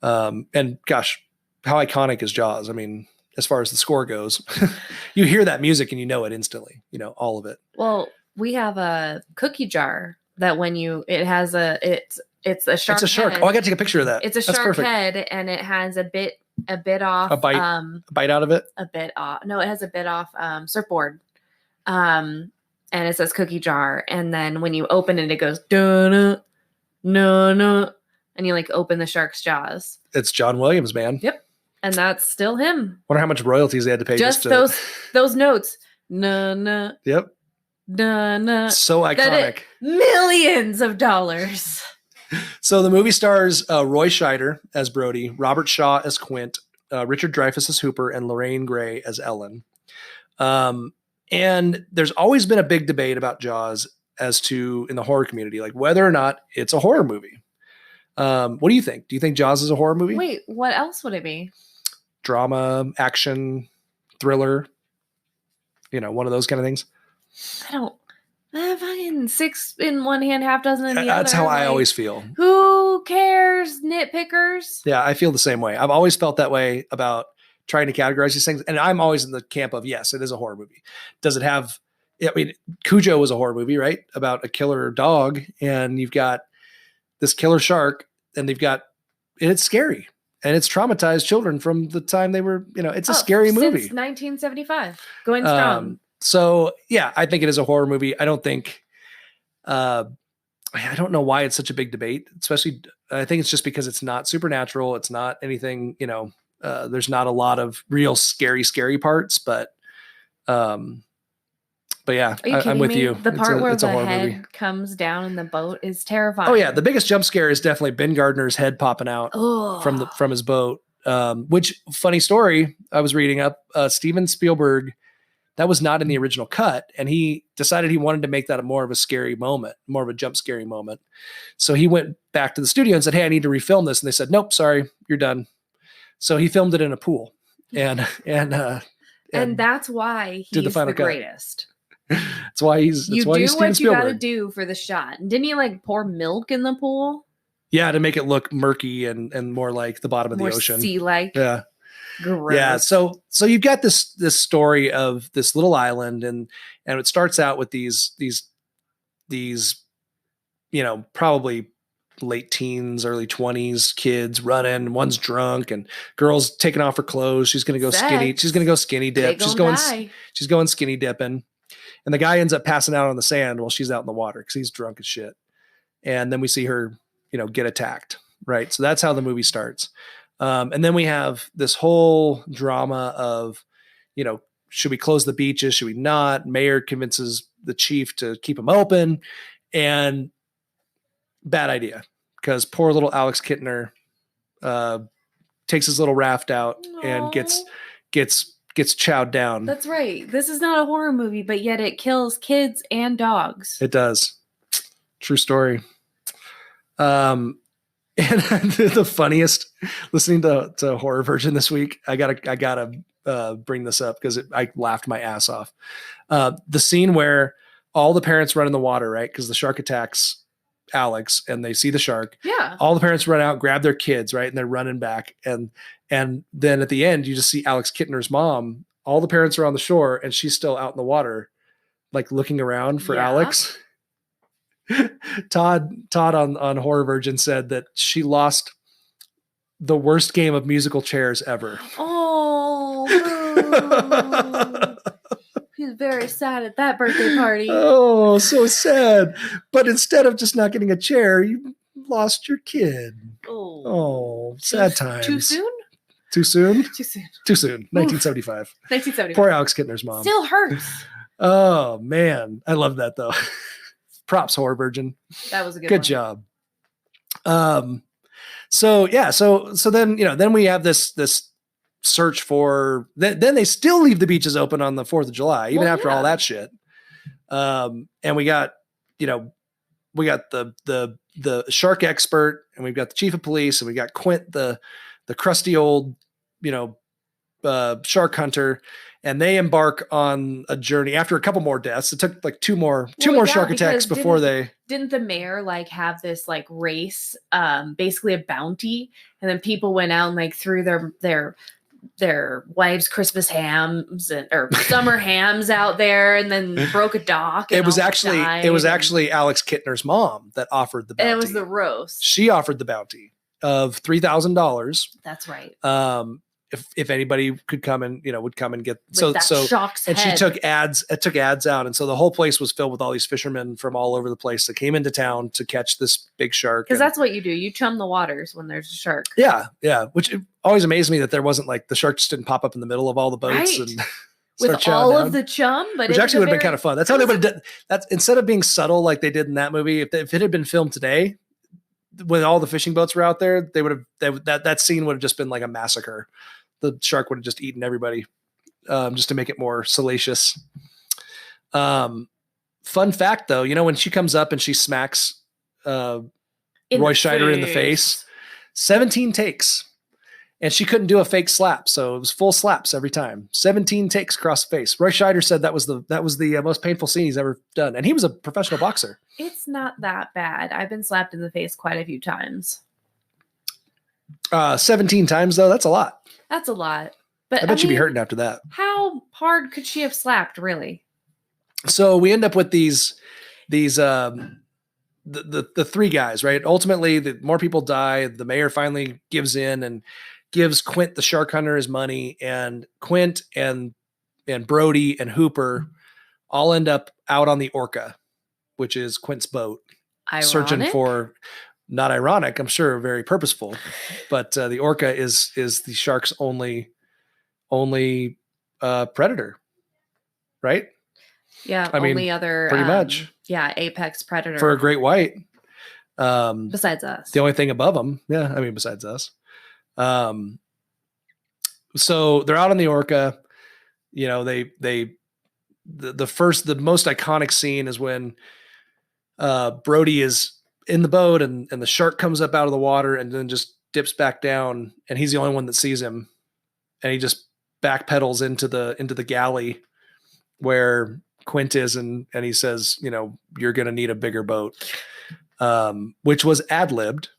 And gosh, how iconic is Jaws? I mean, as far as the score goes, you hear that music and it instantly, all of it. Well, we have a cookie jar that it's a shark. It's a shark. Head. Oh, I got to take a picture of that. It's a That's shark perfect. head, and it has a bit off. A bite out of it? A bit off. No, it has a bit off surfboard. And it says cookie jar. And then when you open it, it goes, no, and you open the shark's jaws. It's John Williams, man. Yep. And that's still him. Wonder how much royalties they had to pay. Just those notes. No. Yep. No. So iconic. Millions of dollars. So the movie stars Roy Scheider as Brody, Robert Shaw as Quint, Richard Dreyfuss as Hooper, and Lorraine Gray as Ellen. And there's always been a big debate about Jaws as to in the horror community, like whether or not it's a horror movie. What do you think? Do you think Jaws is a horror movie? Wait, what else would it be? Drama, action, thriller, one of those kind of things. I don't. Fucking 6 in one hand, half dozen in the other. That's how I always feel. Who cares, nitpickers? Yeah, I feel the same way. I've always felt that way about trying to categorize these things. And I'm always in the camp of, yes, it is a horror movie. Does it have, I mean, Cujo was a horror movie, right? About a killer dog, and you've got this killer shark, and it's scary. And it's traumatized children from the time they were, it's a scary movie. Since 1975. Going strong. So yeah, I think it is a horror movie. I don't think, I don't know why it's such a big debate, especially, I think it's just because it's not supernatural. It's not anything, there's not a lot of real scary parts, but yeah, I'm with you. The part where the head comes down in the boat is terrifying. Oh yeah. The biggest jump scare is definitely Ben Gardner's head popping out from his boat. Which, funny story, I was reading up, Steven Spielberg, that was not in the original cut. And he decided he wanted to make that more of a scary moment, more of a jump scary moment. So he went back to the studio and said, hey, I need to refilm this. And they said, nope, sorry, you're done. So he filmed it in a pool and that's why he's the greatest. That's why he's you what you got to do for the shot. Didn't he pour milk in the pool? Yeah. To make it look murky and more like the bottom of the ocean. Sea-like. Yeah. Gross. Yeah. So you've got this story of this little island and it starts out with these, probably late teens, early 20s kids running. One's drunk and girl's taking off her clothes. She's going to go skinny. She's going to go skinny dip. She's going skinny dipping. And the guy ends up passing out on the sand while she's out in the water because he's drunk as shit. And then we see her, get attacked. Right. So that's how the movie starts. And then we have this whole drama of, should we close the beaches? Should we not? Mayor convinces the chief to keep them open, and bad idea because poor little Alex Kittner takes his little raft out and gets chowed down. That's right. This is not a horror movie, but yet it kills kids and dogs. It does. True story. And the funniest, listening to Horror Virgin this week, I gotta bring this up because I laughed my ass off. The scene where all the parents run in the water, right? Because the shark attacks Alex and they see the shark. Yeah. All the parents run out, grab their kids, right? And they're running back. And then at the end, you just see Alex Kittner's mom. All the parents are on the shore and she's still out in the water, like looking around for Alex. Todd on Horror Virgin said that she lost the worst game of musical chairs ever. Oh, he's very sad at that birthday party. Oh, so sad. But instead of just not getting a chair, you lost your kid. Oh, sad times. Too soon? Too soon? Too soon. Too soon. 1975. 1975. Poor Alex Kittner's mom. Still hurts. Oh, man. I love that, though. Props, Horror Virgin. That was a good job. So then, then we have this search for, then they still leave the beaches open on the 4th of July, even after all that shit. And we got the shark expert, and we've got the chief of police, and we got Quint, the crusty old, shark hunter, and they embark on a journey after a couple more deaths. It took like two more shark attacks before didn't the mayor have this race, basically a bounty, and then people went out and threw their wives' Christmas hams or summer hams out there, and then broke a dock. It was actually Alex Kittner's mom that offered the bounty. And it was the roast. She offered the bounty of $3,000. That's right. If anybody could come and would come and get shark's and head. She took ads out, and so the whole place was filled with all these fishermen from all over the place that came into town to catch this big shark. Because that's what you do. You chum the waters when there's a shark. Yeah. Which always amazed me that there wasn't the shark just didn't pop up in the middle of all the boats and with all of the chum, but which actually would have been kind of fun. That's how they would have done. That's instead of being subtle like they did in that movie. If it had been filmed today, when all the fishing boats were out there, that scene would have just been like a massacre. The shark would have just eaten everybody, just to make it more salacious. fun fact though, when she comes up and she smacks Roy Scheider in the face, 17 takes. And she couldn't do a fake slap, so it was full slaps every time. 17 takes across the face. Roy Scheider said that was the most painful scene he's ever done, and he was a professional boxer. It's not that bad. I've been slapped in the face quite a few times. 17 times though, that's a lot. That's a lot. But I bet you'd be hurting after that. How hard could she have slapped, really? So we end up with these the three guys, right? Ultimately, the more people die, the mayor finally gives in and gives Quint the shark hunter his money, and Quint and Brody and Hooper all end up out on the Orca, which is Quint's boat, searching for. Not ironic, I'm sure, very purposeful, but the Orca is the shark's only predator, right? Yeah, only other pretty much. Yeah, apex predator for a great white. Besides us, the only thing above them. Yeah, I mean, besides us. So they're out on the Orca. The most iconic scene is when Brody is in the boat and the shark comes up out of the water and then just dips back down, and he's the only one that sees him, and he just backpedals into the galley where Quint is, and he says, you're going to need a bigger boat, which was ad-libbed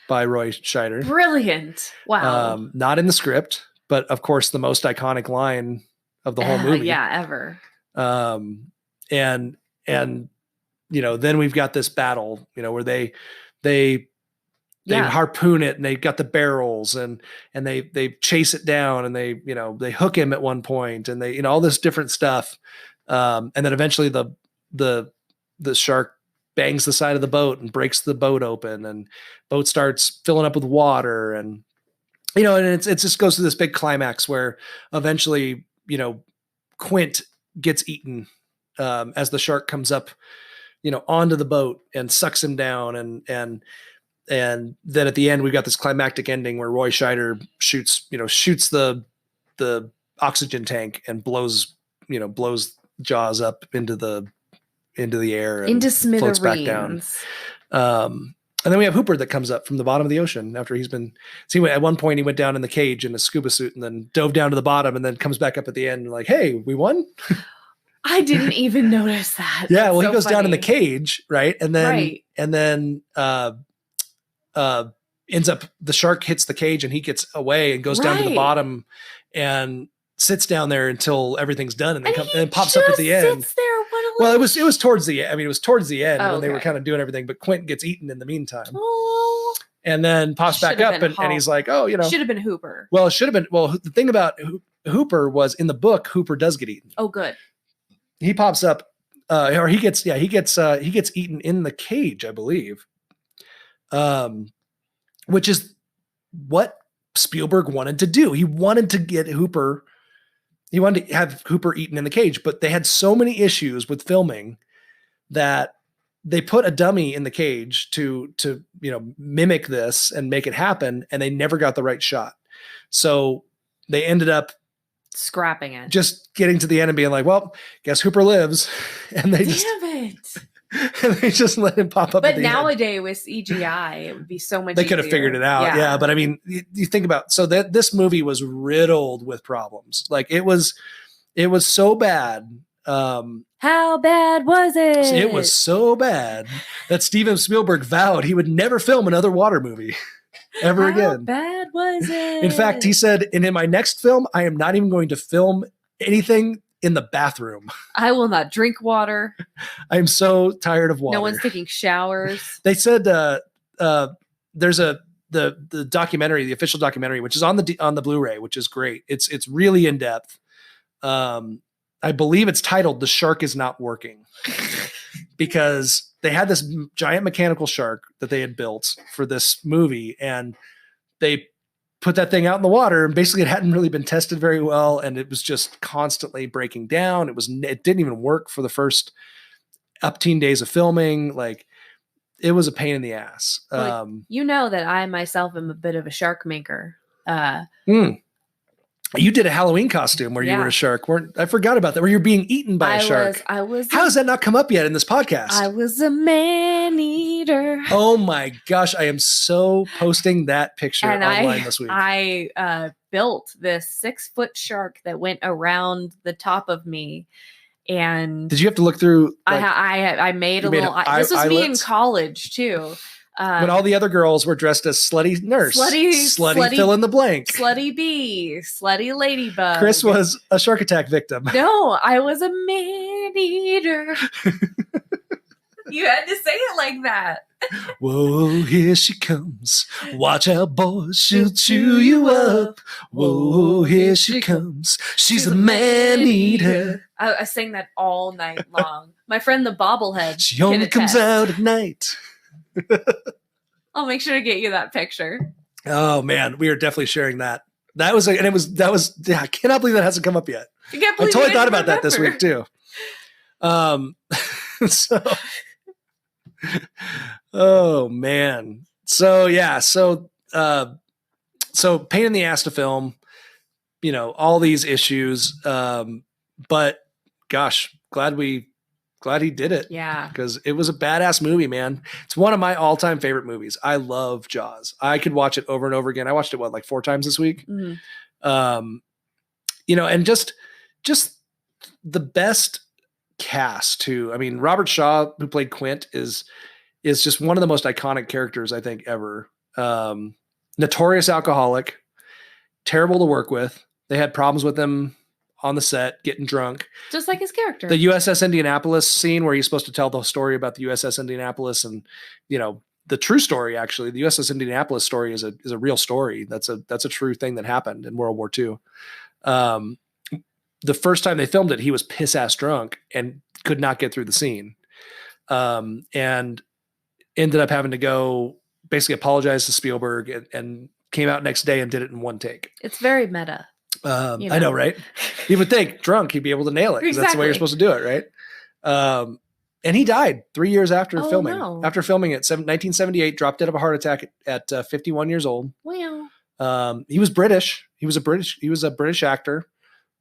by Roy Scheider. Brilliant. Wow. Not in the script, but of course the most iconic line of the whole movie. Yeah, ever. And then we've got this battle, where they harpoon it, and they got the barrels, and they chase it down, and they hook him at one point, and they, all this different stuff. And then eventually the shark bangs the side of the boat and breaks the boat open, and boat starts filling up with water, and and it just goes to this big climax where eventually Quint gets eaten as the shark comes up onto the boat and sucks him down, and then at the end we've got this climactic ending where Roy Scheider shoots the oxygen tank and blows Jaws up into the air and into floats back down. And then we have Hooper that comes up from the bottom of the ocean after at one point he went down in the cage in a scuba suit and then dove down to the bottom and then comes back up at the end like, hey, we won. I didn't even notice that. Yeah. That's he goes down in the cage. Right. And then, ends up, the shark hits the cage and he gets away and goes down to the bottom and sits down there until everything's done, and then pops up at the end. Well, it was towards the end. I mean, it was towards the end when they were kind of doing everything, but Quint gets eaten in the meantime. Oh. And then pops back up and he's like, oh, should have been Hooper. Well, it should have been. Well, the thing about Hooper was in the book, Hooper does get eaten. Oh, good. He pops up, or he gets eaten in the cage, I believe. Which is what Spielberg wanted to do. He wanted to get Hooper. He wanted to have Hooper eaten in the cage, but they had so many issues with filming that they put a dummy in the cage to mimic this and make it happen, and they never got the right shot. So they ended up scrapping it, just getting to the end and being like, well, guess Hooper lives. And they and they just let him pop up. But nowadays with CGI, it would be so much They could have figured it out. Yeah. But I mean, you think about, so that this movie was riddled with problems. Like it was so bad. How bad was it? It was so bad that Steven Spielberg vowed he would never film another water movie ever again. How bad was it? In fact, he said, and in my next film, I am not even going to film anything in the bathroom. I will not drink water. I'm so tired of water. No one's taking showers. They said there's the documentary, the official documentary, which is on the Blu-ray, which is great. It's really in depth. I believe it's titled "The Shark Is Not Working," because they had this giant mechanical shark that they had built for this movie, and they put that thing out in the water, and basically it hadn't really been tested very well, and it was just constantly breaking down. It didn't even work for the first 18 days of filming. Like, it was a pain in the ass. Well, you know that I myself am a bit of a shark maker. You did a Halloween costume where you were a shark. I forgot about that. Where you're being eaten by a shark. How has that not come up yet in this podcast? I was a man eater. Oh my gosh. I am so posting that picture online this week. I built this 6-foot shark that went around the top of me. And did you have to look through? I made a little. This was me in college too. When all the other girls were dressed as slutty nurse, slutty fill in the blank, slutty bee, slutty ladybug. Kris was a shark attack victim. No, I was a man eater. You had to say it like that. Whoa, here she comes. Watch out, boys, she'll chew you up. Whoa, here she comes. She's a man eater. I sang that all night long. My friend the bobblehead. She only comes out at night. I'll make sure to get you that picture. Oh man, we are definitely sharing that. That was I cannot believe that hasn't come up yet. I totally thought about that this week too. Oh man. So pain in the ass to film, all these issues. But gosh, glad he did it. Yeah. Because it was a badass movie, man. It's one of my all-time favorite movies. I love Jaws. I could watch it over and over again. I watched it, like 4 times this week? Mm-hmm. And just the best cast too. I mean, Robert Shaw, who played Quint, is just one of the most iconic characters I think ever. Notorious alcoholic, terrible to work with. They had problems with him on the set, getting drunk. Just like his character. The USS Indianapolis scene where he's supposed to tell the story about the USS Indianapolis and, the true story, actually. The USS Indianapolis story is a real story. That's a true thing that happened in World War II. The first time they filmed it, he was piss ass drunk and could not get through the scene. And ended up having to go basically apologize to Spielberg and came out next day and did it in one take. It's very meta. I know, right? You would think drunk, he'd be able to nail it because that's the way you're supposed to do it, right? And he died 3 years after filming. No. After filming it, 1978, dropped dead of a heart attack at 51 years old. Wow. He was British. He was a British actor,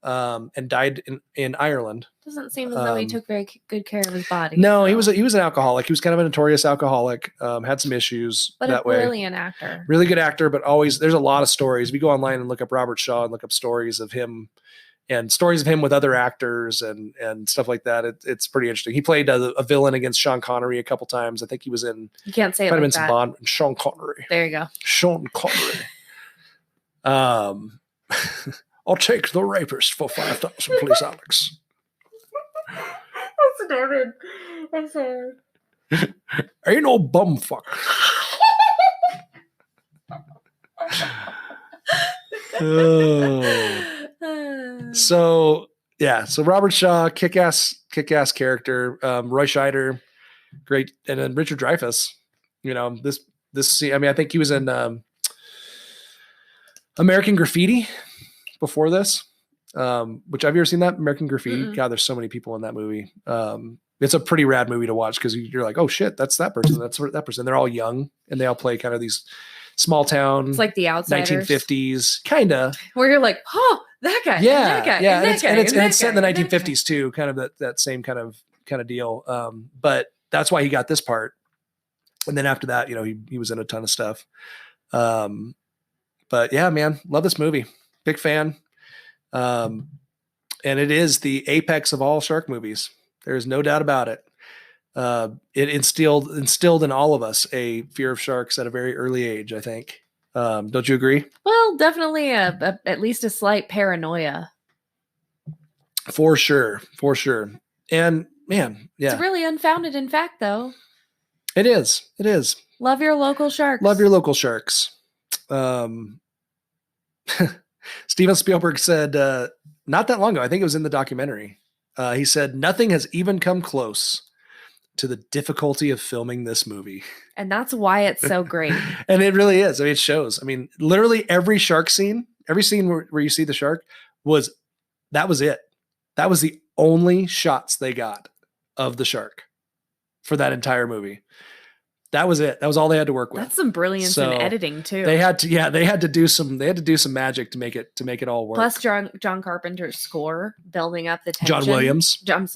and died in Ireland. Doesn't seem as though he took very good care of his body. No, so. He was an alcoholic. He was kind of a notorious alcoholic. Had some issues that way. But a brilliant actor. Really good actor, but always there's a lot of stories. If you go online and look up Robert Shaw and look up stories of him and stories of him with other actors and stuff like that. It's pretty interesting. He played a villain against Sean Connery a couple times. I think he was in. You can't say it like that. Bond. Sean Connery. There you go. Sean Connery. I'll take the rapist for 5,000, please, Alex. That's David. I'm sorry. Ain't no bumfuck. So Robert Shaw, kick-ass character. Roy Scheider, great, and then Richard Dreyfuss. This scene. I mean, I think he was in American Graffiti before this. Which have you ever seen that American Graffiti? Mm-mm. God, there's so many people in that movie. It's a pretty rad movie to watch because you're like, oh shit, that's that person. That's that person. They're all young and they all play kind of these small town. It's like The Outsiders. 1950s, kind of. Where you're like, oh, that guy. Yeah, and that guy, yeah. and it's set in the 1950s too, kind of that same kind of deal. But that's why he got this part. And then after that, he was in a ton of stuff. But yeah, man, love this movie. Big fan. And it is the apex of all shark movies. There's no doubt about it. It instilled in all of us a fear of sharks at a very early age, I think. Don't you agree? Well, definitely at least a slight paranoia. For sure. And man, yeah. It's really unfounded in fact, though. It is. Love your local sharks. Steven Spielberg said, not that long ago, I think it was in the documentary, he said, nothing has even come close to the difficulty of filming this movie. And that's why it's so great. And it really is. I mean, it shows. I mean, literally every shark scene, every scene where you see the shark that was it. That was the only shots they got of the shark for that entire movie. That was it. That was all they had to work with. That's some brilliance in editing too. They had to do some magic to make it all work. Plus John Carpenter's score building up the tension. John Williams. John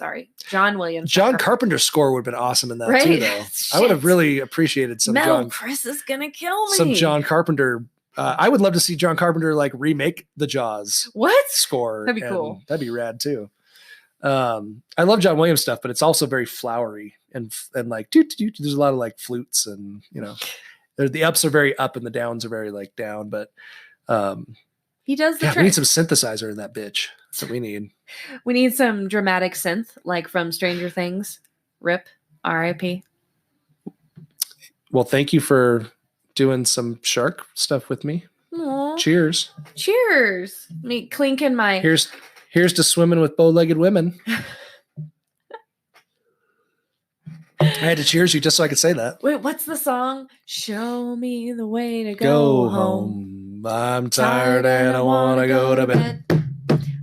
Williams. John Carpenter's score would have been awesome in that too, though. I would have really appreciated some Chris is gonna kill me. Some John Carpenter. I would love to see John Carpenter like remake the Jaws score. That'd be cool. That'd be rad too. I love John Williams stuff, but it's also very flowery and like there's a lot of like flutes and the ups are very up and the downs are very like down, but he does the trick. We need some synthesizer in that bitch. That's what we need. We need some dramatic synth like from Stranger Things. RIP, RIP. Well, thank you for doing some shark stuff with me. Aww. Cheers. Me clinking my Here's to swimming with bow-legged women. I had to cheers you just so I could say that. Wait, what's the song? Show me the way to go home. I'm tired and I want to go to bed.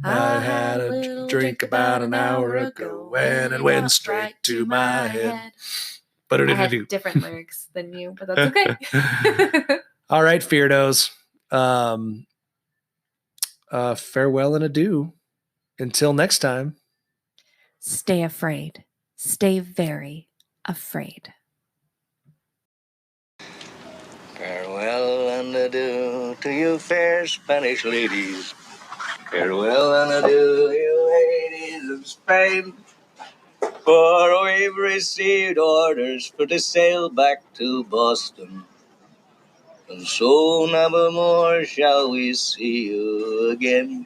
I had a drink about an hour ago and it went straight to my head. But I had different lyrics than you, but that's okay. All right, Feardos. Farewell and adieu. Until next time. Stay afraid. Stay very afraid. Farewell and adieu to you fair Spanish ladies. Farewell and adieu, you ladies of Spain. For we've received orders for to sail back to Boston. And so never more shall we see you again.